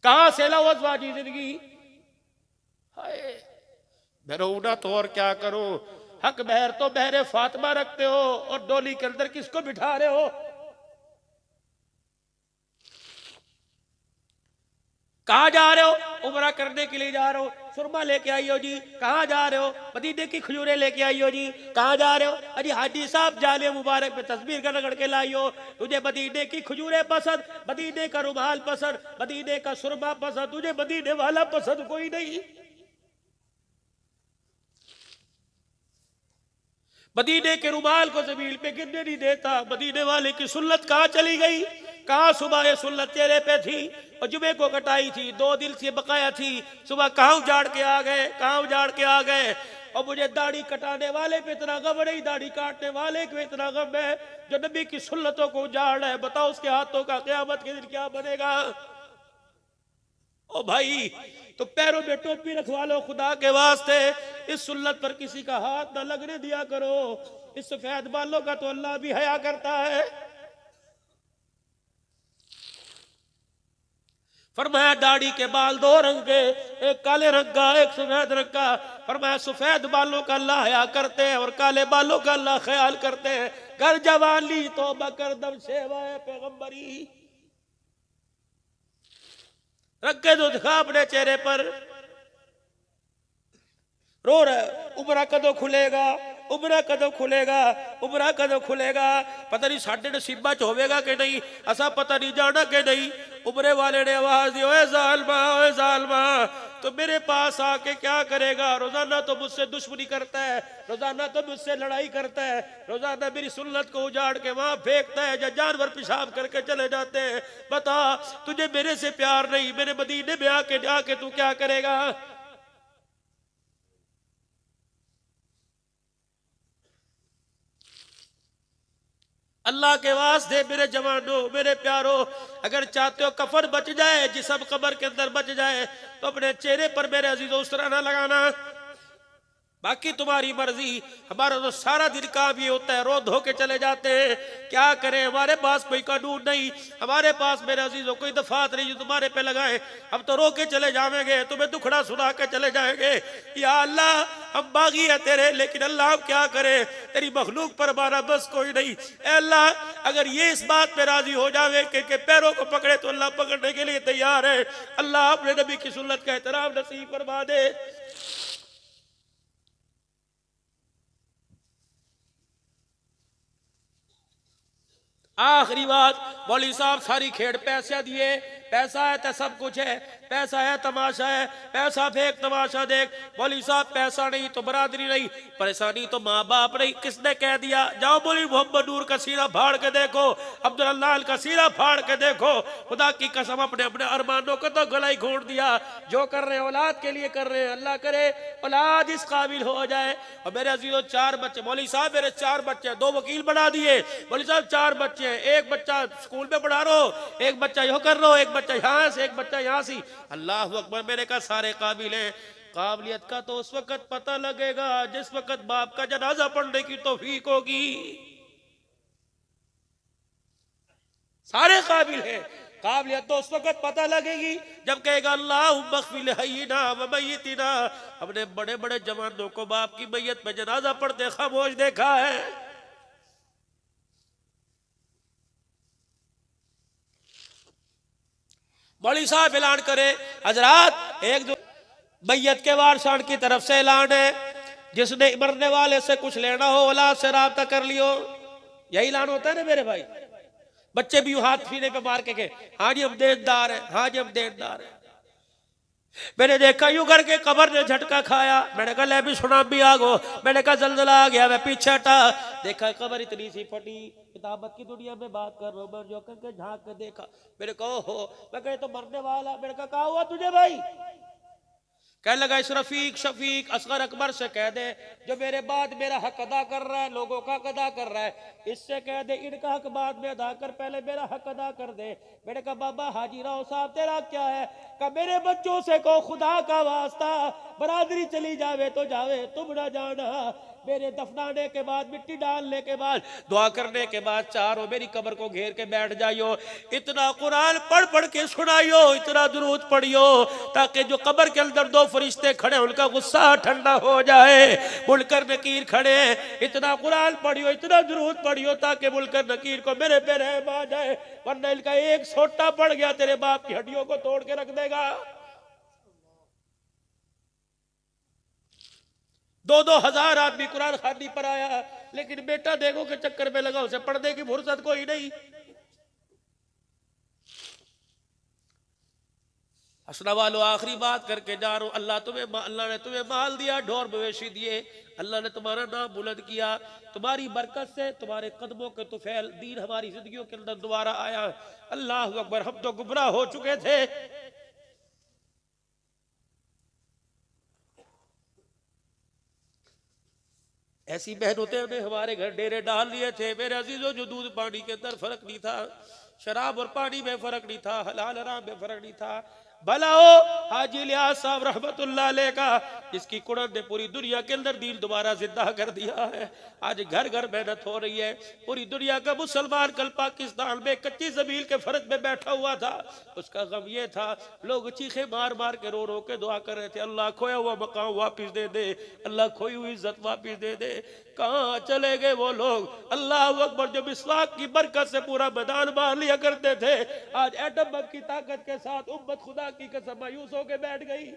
कहां से लवज़वाजी जिंदगी? हाय मैं रोना तो और क्या करूं। हक बहर तो बहरे फातिमा रखते हो और डोली के अंदर किसको बिठा रहे हो? कहां जा रहे हो? उमरा करने के लिए जा रहे हो। सुरमा लेके आई हो जी। कहां जा रहे हो? मदीने की खजूरें लेके आई हो जी। कहां जा रहे हो? अजी हाजी साहब जाले मुबारक पे तस्वीर का रगड़ के लाई हो। तुझे मदीने की खजूरें पसंद, मदीने का रुमाल पसंद, मदीने का सुरमा पसंद, तुझे मदीने वाला पसंद कोई नहीं। मदीने के रुमाल को जमीन पे गिरने नहीं देता। मदीने वाले की सुन्नत कहां चली गई? कहां सुबह सुन्नत चेहरे पे थी और जुमे को कटाई थी, 2 दिन से बकाया थी। सुबह कहां उजाड़ के आ गए, कहां उजाड़ के आ गए। और मुझे दाढ़ी कटाने वाले पे इतना गम नहीं, दाढ़ी काटने वाले पे इतना गम है जो नबी की सुन्नतों को उजाड़ है। बताओ उसके हाथों का क़यामत के दिन क्या बनेगा? ओ भाई तो पैरों में टोपी रखवा लो खुदा के वास्ते। इस सुन्नत पर किसी का हाथ ना लगने दिया करो। इस सफेद बालों का तो अल्लाह भी हया करता है। फरमाया दाढ़ी के बाल 2 रंग के, एक काले रंग का एक सफेद रंग का। फरमाया सफेद बालों का अल्लाह हया करते हैं और काले बालों का अल्लाह ख्याल करते हैं। कर जवानी तो बकर दम सेवाए पैगंबरी। रखे तो दिखा अपने चेहरे पर। रो रहा उमरा कदों खुलेगा, उमरा कदों खुलेगा, उमरा कदों खुलेगा। पता नहीं साढ़े नसीबा च होवेगा कि नहीं, असा पता नहीं जाना कि नहीं। उमरे वाले ने आवाज दी ओए जालमा, ओए जालमा तो मेरे पास आके क्या करेगा? रोजाना तो मुझसे दुश्मनी करता है, रोजाना तो मुझसे लड़ाई करता है, रोजाना मेरी सुन्नत को उजाड़ के वहां फेंकता है या जानवर पेशाब करके चले जाते हैं। बता तुझे मेरे से प्यार नहीं, मेरे मदीने में आके तू क्या करेगा? अल्लाह के वास्ते मेरे जवानों, मेरे प्यारों, अगर चाहते हो कफन बच जाए, जिस्म कब्र के अंदर बच जाए, तो अपने चेहरे पर मेरे अजीजों उस तरह ना लगाना। बाकी तुम्हारी मर्जी। हमारा तो सारा दिन काम ये होता है, रो धो के चले जाते हैं। क्या करें, हमारे पास कोई कानून नहीं, हमारे पास मेरे अजीजों कोई दफात नहीं जो तुम्हारे पे लगाए। हम तो रो के चले जाएंगे, तुम्हें दुखड़ा सुना के चले जाएंगे। या अल्लाह, हम बागी है तेरे, लेकिन अल्लाह हम क्या करें, तेरी मखलूक पर हमारा बस कोई नहीं। ए अल्लाह, अगर ये इस बात पे राजी हो जावे कि पैरों को पकड़े तो अल्लाह पकड़ने के लिए तैयार है। अल्लाह अपने नबी की सुन्नत का एहतराम नसीब फरमा दे। आखिरी बात, मौलवी साहब सारी खेड़ पैसे दिए, पैसा है तो सब कुछ है, पैसा है तमाशा है, पैसा फेंक तमाशा देख। मौलवी साहब पैसा नहीं तो बरादरी नहीं, परेशानी तो माँ बाप नहीं। किसने कह दिया? जाओ मौलवी मोहम्मद नूर का सीना फाड़ के देखो, अब्दुल्लाह का सीना फाड़ के देखो। खुदा की कसम, अपने अपने अरमानों को तो गला ही घोट दिया। जो कर रहे हैं औलाद के लिए कर रहे हैं, अल्लाह करे औलाद इस काबिल हो जाए। और मेरे अजीजों 4 बच्चे, मौलवी साहब मेरे 4 बच्चे, 2 वकील बना दिए। मौलवी साहब 4 बच्चे, एक बच्चा स्कूल में पढ़ा रहो, एक बच्चा यो कर रहो, एक बच्चा यहां से, एक बच्चा यहां से। अल्लाह अकबर। मैंने कहा सारे काबिल हैं। काबिलियत का तो उस वक्त पता लगेगा जिस वक्त बाप का जनाजा पढ़ने की तौफीक होगी। सारे काबिल हैं, काबिलियत तो उस वक्त पता लगेगी जब कहेगा अल्लाहुम्मा अग़फ़िर हय्यिना व मय्यितिना। हमने बड़े बड़े जवानों को बाप की मैयत पे जनाजा पढ़ते खामोश देखा है। मौलवी साहब ऐलान करे, हजरात एक दो मैयत के वारसान की तरफ से ऐलान है, जिसने मरने वाले से कुछ लेना हो औलाद से राब्ता कर लियो। यही ऐलान होता है ना मेरे भाई। बच्चे भी हाथ सीने पे मार के हाँ जी हम देनदार है, हाँ जी हम देनदार है। मैंने देखा यूं करके कब्र ने झटका खाया। मैंने कहा ले भी सुना भी आगो। मैंने कहा जल्जला आ गया, मैं पीछे हटा, देखा कब्र इतनी सी फटी। किताबत की दुनिया में बात कर रहा हूं मैं, जो करके झांक के देखा, मेरे को हो, मैं कहे तो मरने वाला। मैंने कहा क्या हुआ तुझे भाई? कहने लगा इस रफीक शफीक असगर अकबर से कह दे, जो मेरे बाद मेरा हक अदा कर रहा है, लोगों का हक अदा कर रहा है, इससे कह दे इनका हक बाद में अदा कर, पहले मेरा हक अदा कर दे। मैंने कहा बाबा हाजी राव साहब तेरा क्या है? कहा मेरे बच्चों से को खुदा का वास्ता, बरादरी चली जावे तो जावे, तुम ना जाना। मेरे दफनाने के बाद, मिट्टी डालने के बाद, दुआ करने के बाद चारों मेरी कब्र को घेर के बैठ जाइयो। इतना कुरान पढ़ पढ़ के सुनाइयो, इतना दुरूद पढ़ियो, ताकि जो कब्र के अंदर 2 फरिश्ते खड़े उनका गुस्सा ठंडा हो जाए। मुनकर नकीर खड़े, इतना कुरान पढ़ियो, इतना दुरूद पढ़ियो, ताकि मुनकर नकीर को मेरे पे रहम आ जाए। वरना इनका एक सोटा पड़ गया तेरे बाप की हड्डियों को तोड़ के रख देगा। 2-2 हजार आदमी कुरान खानी पर आया, लेकिन बेटा देखो के चक्कर में लगा, उसे पढ़ने की फुर्सत कोई नहीं। हसना वालों आखिरी बात करके जा रहा हूं। अल्लाह ने तुम्हें माल दिया, ढोर मवेशी दिए, अल्लाह ने तुम्हारा नाम बुलंद किया। तुम्हारी बरकत से, तुम्हारे कदमों के तुफैल दीन हमारी जिंदगियों के अंदर दोबारा आया। अल्लाह अकबर। हम तो गुमराह हो चुके थे। ऐसी मेहनतें ने हमारे घर डेरे डाल लिए थे मेरे अजीजों, जो दूध पानी के अंदर फर्क नहीं था, शराब और पानी में फर्क नहीं था, हलाल हराम में फर्क नहीं था। भला हो हाजी लियाज साहब रहमतुल्लाह अलैह का, जिसकी कुरान ने पूरी दुनिया के अंदर दीन दोबारा जिंदा कर दिया है। आज घर घर मेहनत हो रही है। पूरी दुनिया का मुसलमान कल पाकिस्तान में कच्ची जमीन के फर्ज में बैठा हुआ था, उसका गम ये था, लोग चीखे मार मार के रो रो के दुआ कर रहे थे, अल्लाह खोया हुआ मकाम वापिस दे दे, अल्लाह खोई हुई इज्जत वापिस दे दे। कहाँ चले गए वो लोग? अल्लाह अकबर। जो मिसवाक की बरकत से पूरा मैदान मार लिया करते थे, आज एटम बम की ताकत के साथ उम्मत खुदा की कसम मायूस होके बैठ गई।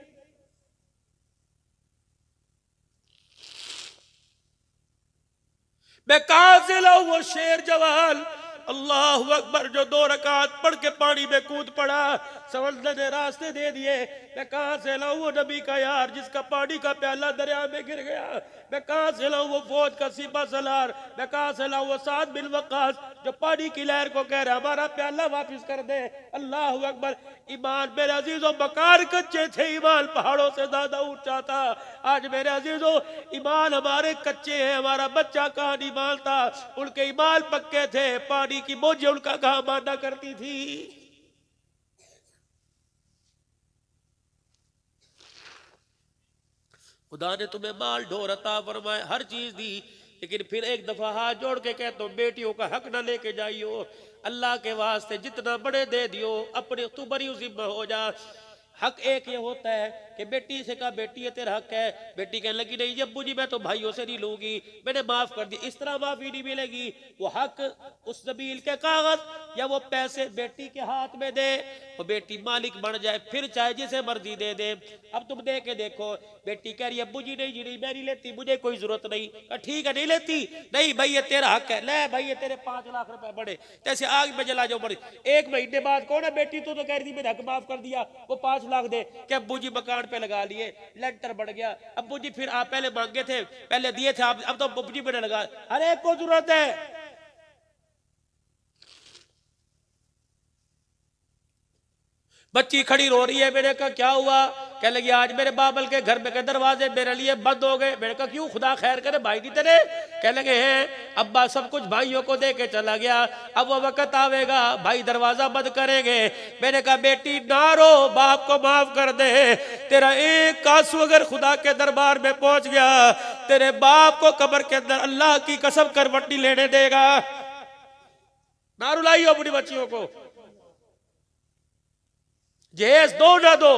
मैं कहां से लाऊं वो शेर जवान? अल्लाह अकबर। जो 2 रकात पढ़ के पानी में कूद पड़ा, समंदर ने रास्ते दे दिए। मैं कहां से लाऊं वो नबी का यार, जिसका पानी का प्याला दरिया में गिर गया? मैं कहां से लाऊं वो फौज का सिपा सलार? मैं कहां से लाऊं वो साद बिन वकास, जो पानी की लहर को कह रहा हमारा प्याला वापिस कर दे? अल्लाह अकबर। ईमान मेरे अजीजों मकान कच्चे थे, ईमान पहाड़ों से ज्यादा ऊंचा था। आज मेरे अजीजों ईमान हमारे कच्चे हैं। हमारा बच्चा कहां ईमान था, उनके ईमान पक्के थे। पानी की बोझे उनका कहां माना करती थी। खुदा ने तुम्हें माल ढोर अता फरमाए, हर चीज दी, लेकिन फिर एक दफा हाथ जोड़ के कहता हूं बेटियों का हक ना लेके जाइयो। अल्लाह के वास्ते जितना बड़े दे दियो, अपने तू बड़ी जिम्मा हो जा। हक एक ये होता है कि बेटी से कहा बेटी ये तेरा हक है, बेटी कहने लगी नहीं जी अब्बू जी मैं तो भाइयों से नहीं लूंगी, मैंने माफ कर दी। इस तरह माफी नहीं मिलेगी। वो हक उस जमील के कागज या वो पैसे बेटी के हाथ में दे, वो बेटी मालिक बन जाए, फिर चाहे जिसे मर्जी दे दे। अब तुम दे के देखो, बेटी कह रही अब्बू जी नहीं जी नहीं मैं नहीं लेती, मुझे कोई जरूरत नहीं। ठीक है नहीं लेती, नहीं भाई ये तेरा हक है, ले भाई ये तेरे 5 लाख रुपए बड़े, जैसे आग में जला जाओ बड़े। 1 महीने बाद कौन है बेटी तू तो कह रही थी मेरा हक माफ कर दिया, वो 5 लाख दे कि अब्बू जी मकान पे लगा लिए, लेंटर बढ़ गया। अब्बू जी फिर आप पहले मांगे थे, पहले दिए थे आप, अब तो अब्बू जी मैंने लगा। हर एक को जरूरत है। बच्ची खड़ी रो रही है, मैंने कहा क्या हुआ? कह लगी आज मेरे बाबल के घर में के दरवाजे मेरे लिए बंद हो गए। मैंने कहा क्यों? खुदा खैर करे भाई नहीं तेरे? कह लगे हैं अब्बा सब कुछ भाइयों को दे के चला गया, अब वो वक्त आवेगा भाई दरवाजा बंद करेंगे। मैंने कहा बेटी ना रो, बाप को माफ कर दे, तेरा एक आंसू अगर खुदा के दरबार में पहुंच गया, तेरे बाप को कब्र के अंदर अल्लाह की कसम करवटी लेने देगा। ना रुलाइयो अपनी बच्चियों को, जहेज दो ना दो,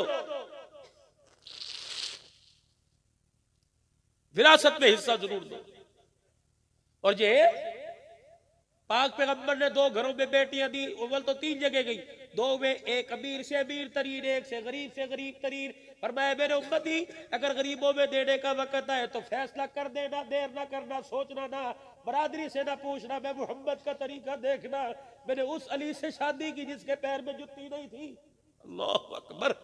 विरासत में हिस्सा जरूर दो। और जहेज पाक पैगंबर ने 2 घरों में बेटियां दी, अव्वल तो 3 जगह गई, 2 में एक अमीर से अमीर तरीन, एक से गरीब तरीन। फरमाया मेरे उम्मती अगर गरीबों में देने का वक्त आए तो फैसला कर देना, देर ना करना, सोचना ना, बरादरी से ना पूछना, मैं मोहम्मद का तरीका देखना। मैंने उस अली से शादी की जिसके पैर में जुत्ती नहीं थी। अल्लाह अकबर।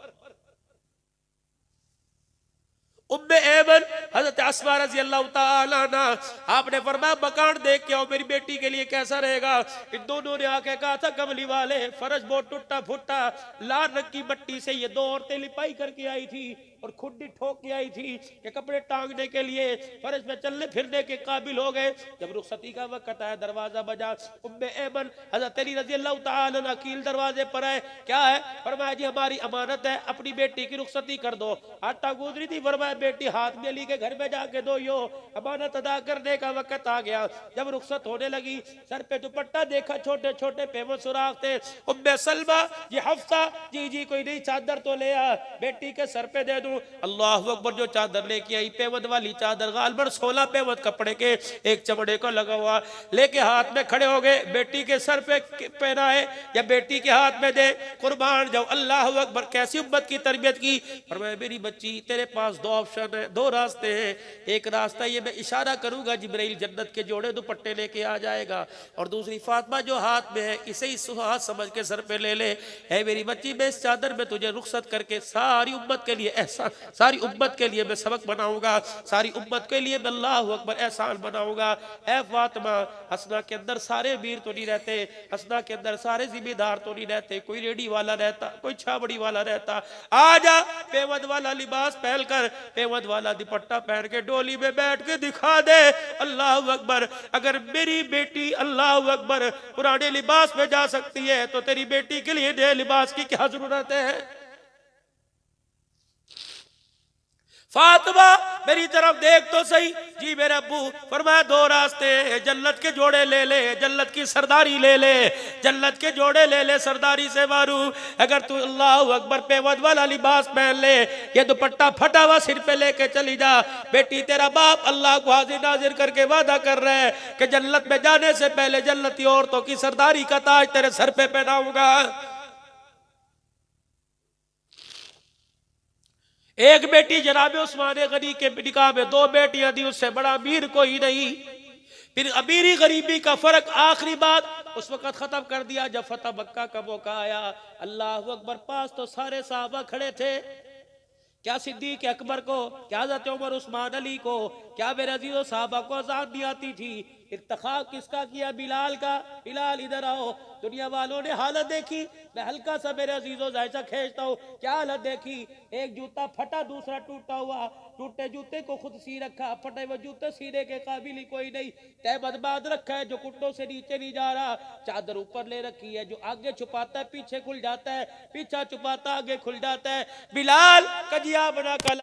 उम्मे ऐमन हजरत अस्मा रज़ी अल्लाह ताला अन्हा, आपने फरमाया मकान देख के आओ मेरी बेटी के लिए कैसा रहेगा। इन दोनों ने आके कहा था कमली वाले फर्श बहुत टूटा फूटा, लाल रंग की मट्टी से ये 2 औरतें लिपाई करके आई थी और खुड्डी ठोक के आई थी कि कपड़े टांगने के लिए फर्श में चलने फिरने के काबिल हो गए। जब रुखसती का वक्त आया दरवाजा बजा, उम्मे ऐमन हजरत अली रज़ी अल्लाह ताला अन्हा कील दरवाजे पर आए, क्या है? फरमाया जी हमारी अमानत है, अपनी बेटी की रुखसती कर दो। आटा गूंद रही थी, फरमाया बेटी हाथ में अली के घर में जाके दो, यो अमानत अदा करने का वक्त आ गया। जब रुखसत होने लगी सर पे दुपट्टा देखा, छोटे छोटे पेवो सुराख थे। उम्मे सलमा ये हफ्सा जी कोई नहीं चादर तो ले आ, बेटी के सर पे दे दूं। अल्लाह अकबर, जो चादर लेके आई पेवद वाली चादर, गालबन 16 पेवद कपड़े के, एक चमड़े का लगा हुआ, लेके हाथ में खड़े हो गए, बेटी के सर पे पहना है या बेटी के हाथ में दे, कुर्बान जाओ। अल्लाह अकबर, कैसी उम्मत की तरबियत की। फरमाया मेरी बच्ची तेरे पास 2 ऑप्शन है, 2 रास्ते हैं। एक रास्ता ये मैं इशारा करूंगा जिब्राइल जन्नत के जोड़े दुपट्टे लेके आ जाएगा, और दूसरी फातिमा जो हाथ में है इसे ही सुहाग समझ के सर पे ले ले। है मेरी बच्ची मैं इस चादर में तुझे रुखसत करके सारी उम्मत के लिए एहसान, सारी उम्मत के लिए मैं सबक बनाऊंगा, सारी उम्मत के लिए मैं अल्लाह अकबर एहसान बनाऊंगा। ए फातिमा, हसना के अंदर सारे वीर तो नहीं रहते, हसना के अंदर सारे जिम्मेदार तो नहीं रहते, कोई रेडी वाला रहता, कोई छाबड़ी वाला रहता। आजा पेवद वाला लिबास पहन कर, पेवद वाला दुपट्टा पहन के डोली में बैठ के दिखा दे। अल्लाह अकबर, अगर मेरी बेटी अल्लाह अकबर पुराने लिबास में जा सकती है तो तेरी बेटी के लिए नए लिबास की क्या जरूरत है? फातिमा मेरी तरफ देख तो सही। जी मेरे अब्बू। फरमाया 2 रास्ते, जन्नत के जोड़े ले ले, जन्नत की सरदारी ले ले, जन्नत के जोड़े ले ले, सरदारी से मारू। अगर तू अल्लाह अकबर पेवद वाला लिबास पहन ले, ये दुपट्टा फटा हुआ सिर पे लेके चली जा, बेटी तेरा बाप अल्लाह को हाजिर नाजिर करके वादा कर रहा है कि जन्नत में जाने से पहले जन्नती औरतों की सरदारी का ताज तेरे सर पे पहनाऊंगा। एक बेटी जनाब उस्मान गनी के निकाह में 2 बेटियां दी, उससे बड़ा अमीर कोई नहीं। फिर अमीरी गरीबी का फर्क आखिरी बात उस वक्त खत्म कर दिया जब फतह मक्का का मौका आया। अल्लाह अकबर, पास तो सारे साहबा खड़े थे, क्या सिद्दीक अकबर को, क्या हज़रत उमर उस्मान अली को, क्या मेरे अजीज़ों साहबा को अज़ान नहीं आती थी। इत्तिखाब किसका किया? बिलाल का। बिलाल इधर आओ। दुनिया वालों ने हालत देखी, मैं हल्का सा मेरे अजीजों जायजा खींचता हूँ, क्या हालत देखी? एक जूता फटा, दूसरा टूटा हुआ, टूटे जूते को खुद सी रखा, फटे हुए जूते सीने के काबिल ही कोई नहीं, तहमद बांध रखा है जो कुंडों से नीचे नहीं जा रहा, चादर ऊपर ले रखी है, जो आगे छुपाता है पीछे खुल जाता है, पीछा छुपाता आगे खुल जाता है। बिलाल कजिया बना कल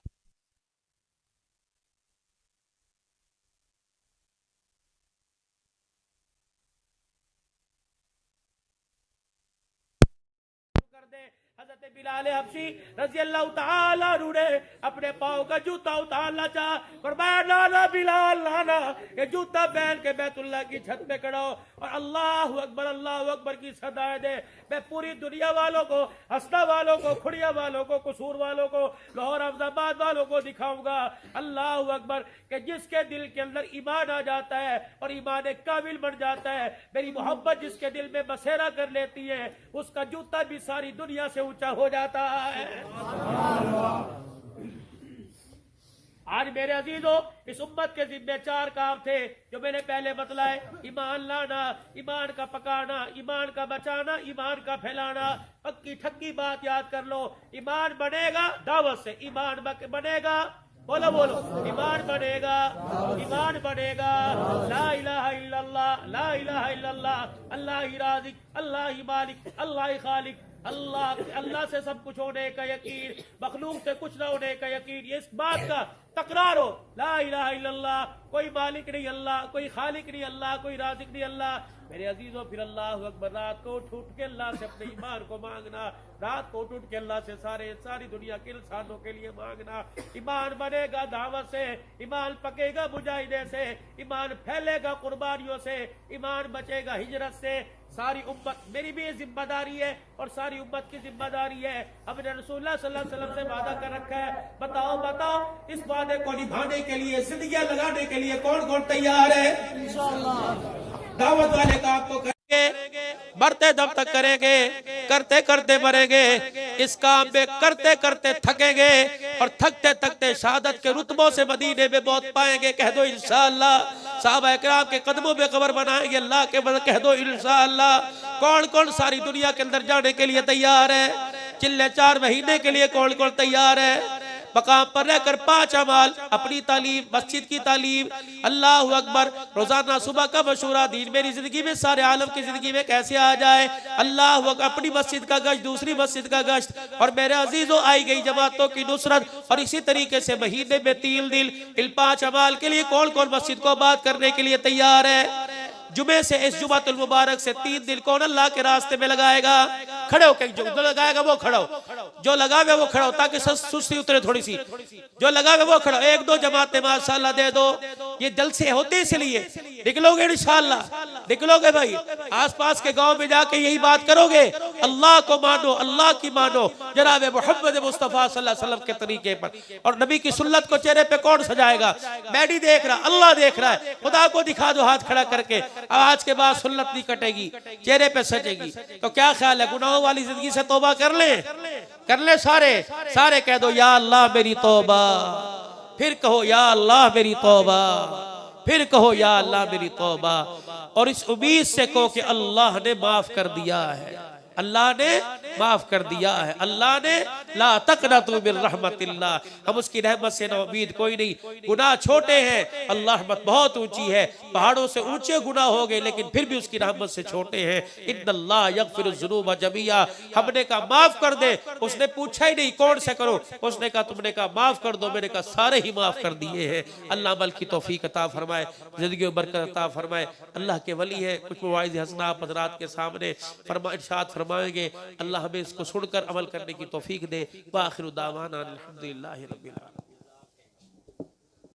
हजरत बिलाल हबशी रजी अल्लाह ताला अन्हु ने अपने पाँव का जूता उतारना चाहा, फरमाया नाना बिलाल नाना, ये जूता पहन के बैतुल्लाह की छत पे खड़ा हो और अल्लाह अकबर की सदाएं दे। मैं पूरी दुनिया वालों को, हसना वालों को, खुड़िया वालों को, कसूर वालों को, लाहौर अफजाबाद वालों को दिखाऊंगा अल्लाह अकबर कि जिसके दिल के अंदर ईमान आ जाता है और ईमान कामिल बन जाता है, मेरी मोहब्बत जिसके दिल में बसेरा कर लेती है, उसका जूता भी सारी दुनिया से ऊंचा हो जाता है। आज मेरे अजीजों, इस उम्मत के जिम्मे 4 काम थे जो मैंने पहले बतलाए। ईमान लाना, ईमान का पकाना, ईमान का बचाना, ईमान का फैलाना। पक्की ठक्की बात याद कर लो, ईमान बनेगा दावत से, ईमान बनेगा, बोलो बोलो, ईमान बनेगा, ईमान बनेगा। ला इलाहा इल्लल्लाह, ला इलाहा इल्लल्लाह, अल्लाह ही राज़िक, अल्लाह ही मालिक, अल्लाह ही खालिक, अल्लाह से सब कुछ होने का यकीन, मखलूक से कुछ ना होने का यकीन, ये इस बात का तकरार हो। ला इलाहा इल्लल्लाह, कोई मालिक नहीं अल्लाह, कोई खालिक नहीं अल्लाह, कोई राज़िक नहीं अल्लाह। मेरे अजीजों, फिर अल्लाह अकबर, रात को उठ के अल्लाह से अपने ईमान को मांगना, रात को उठ के अल्लाह से सारी दुनिया के इंसानों के लिए मांगना। ईमान बनेगा दावत से, ईमान पकेगा मुजाहिदे से, ईमान फैलेगा कुर्बानियों से, ईमान बचेगा हिजरत से। सारी उम्मत, मेरी भी ये जिम्मेदारी है और सारी उम्मत की जिम्मेदारी है। हमने रसूलुल्लाह सल्लल्लाहु अलैहि वसल्लम से वादा कर रखा है। बताओ बताओ, इस वादे को निभाने के लिए, जिंदगियां लगाने के लिए कौन कौन तैयार है? दावत वाले काम को करेंगे, मरते दम तक करेंगे, करते करते मरेंगे। इस काम में करते करते थकेंगे और थकते थकते शहादत के रुतबों से मदीने में मौत पाएंगे। कह दो इंशाअल्लाह। साहबा इकराम के कदमों में कब्र बनाएंगे अल्लाह के बदले। कह दो इंशाअल्लाह। कौन कौन सारी दुनिया के अंदर जाने के लिए तैयार है? चिल्ले 4 महीने के लिए कौन कौन तैयार है? मकाम पर रहकर 5 अमाल, अपनी तालीम, मस्जिद की तालीम, अल्लाह अकबर, रोजाना सुबह का मशूरा, दीन मेरी जिंदगी में, सारे आलम की जिंदगी में कैसे आ जाए। अल्लाह अकबर, अपनी मस्जिद का गश्त, दूसरी मस्जिद का गश्त, और मेरे अजीजों आई गई जमातों की नुसरत। और इसी तरीके से महीने में 3 दिन इन 5 अमाल के लिए कौन कौन मस्जिद को आबाद करने के लिए तैयार है? जुमे से, इस जुमातुल मुबारक से 3 दिन कौन अल्लाह के रास्ते में लगाएगा? खड़े होकर, जो लगाएगा वो खड़ो, जो लगावे वो खड़ो, ताकि सुस्ती उतरे थोड़ी सी। जो लगावे वो खड़ो। 1-2 जमातें माशाल्लाह दे दो। ये जलसे होते इसलिए, निकलोगे इंशाल्लाह, निकलोगे भाई, आसपास के गांव में जाके यही बात करोगे, अल्लाह को मानो, अल्लाह की मानो, जनाब मोहम्मद मुस्तफा सल्लल्लाहु अलैहि वसल्लम के तरीके पर। और नबी की सुन्नत को चेहरे पे कौन सजाएगा? मैं नहीं देख रहा, अल्लाह देख रहा है। खुदा को दिखा दो हाथ खड़ा करके। आज के बाद सुन्नत नहीं कटेगी, चेहरे पे सजेगी। तो क्या ख्याल है, गुनाहों वाली जिंदगी से तौबा कर ले सारे कह दो या अल्लाह मेरी तौबा। फिर कहो या अल्लाह मेरी तौबा, फिर कहो या अल्लाह मेरी तौबा। और इस उम्मीद से कहो कि अल्लाह ने माफ कर दिया है, अल्लाह ने माफ कर दिया है। अल्लाह ने ला तक़नतू मिन रहमतिल्लाह, हम उसकी रहमत से ना उम्मीद कोई नहीं। गुनाह छोटे हैं, अल्लाह रहमत बहुत ऊंची है। पहाड़ों से ऊंचे गुनाह हो गए लेकिन फिर भी उसकी रहमत से छोटे हैं। इन्नल्लाह यग़फ़िरुज़्ज़ुनूब जमीआ, हमने कहा माफ कर दे। उसने पूछा ही नहीं कौन से करो, उसने कहा तुमने कहा माफ कर दो, मैंने कहा सारे ही माफ कर दिए हैं। अल्लाह अमल की तौफीक अता फरमाए, जिंदगी में बरकत अता फरमाए। अल्लाह के वली है, कुछ मवाइज़ हसना आप हज़रात के सामने इरशाद फरमाएंगे। अल्लाह हमें इसको सुनकर अमल करने की तौफीक दे। व आखिरु दावाना अल्हम्दुलिल्लाहि रब्बिल आलमीन।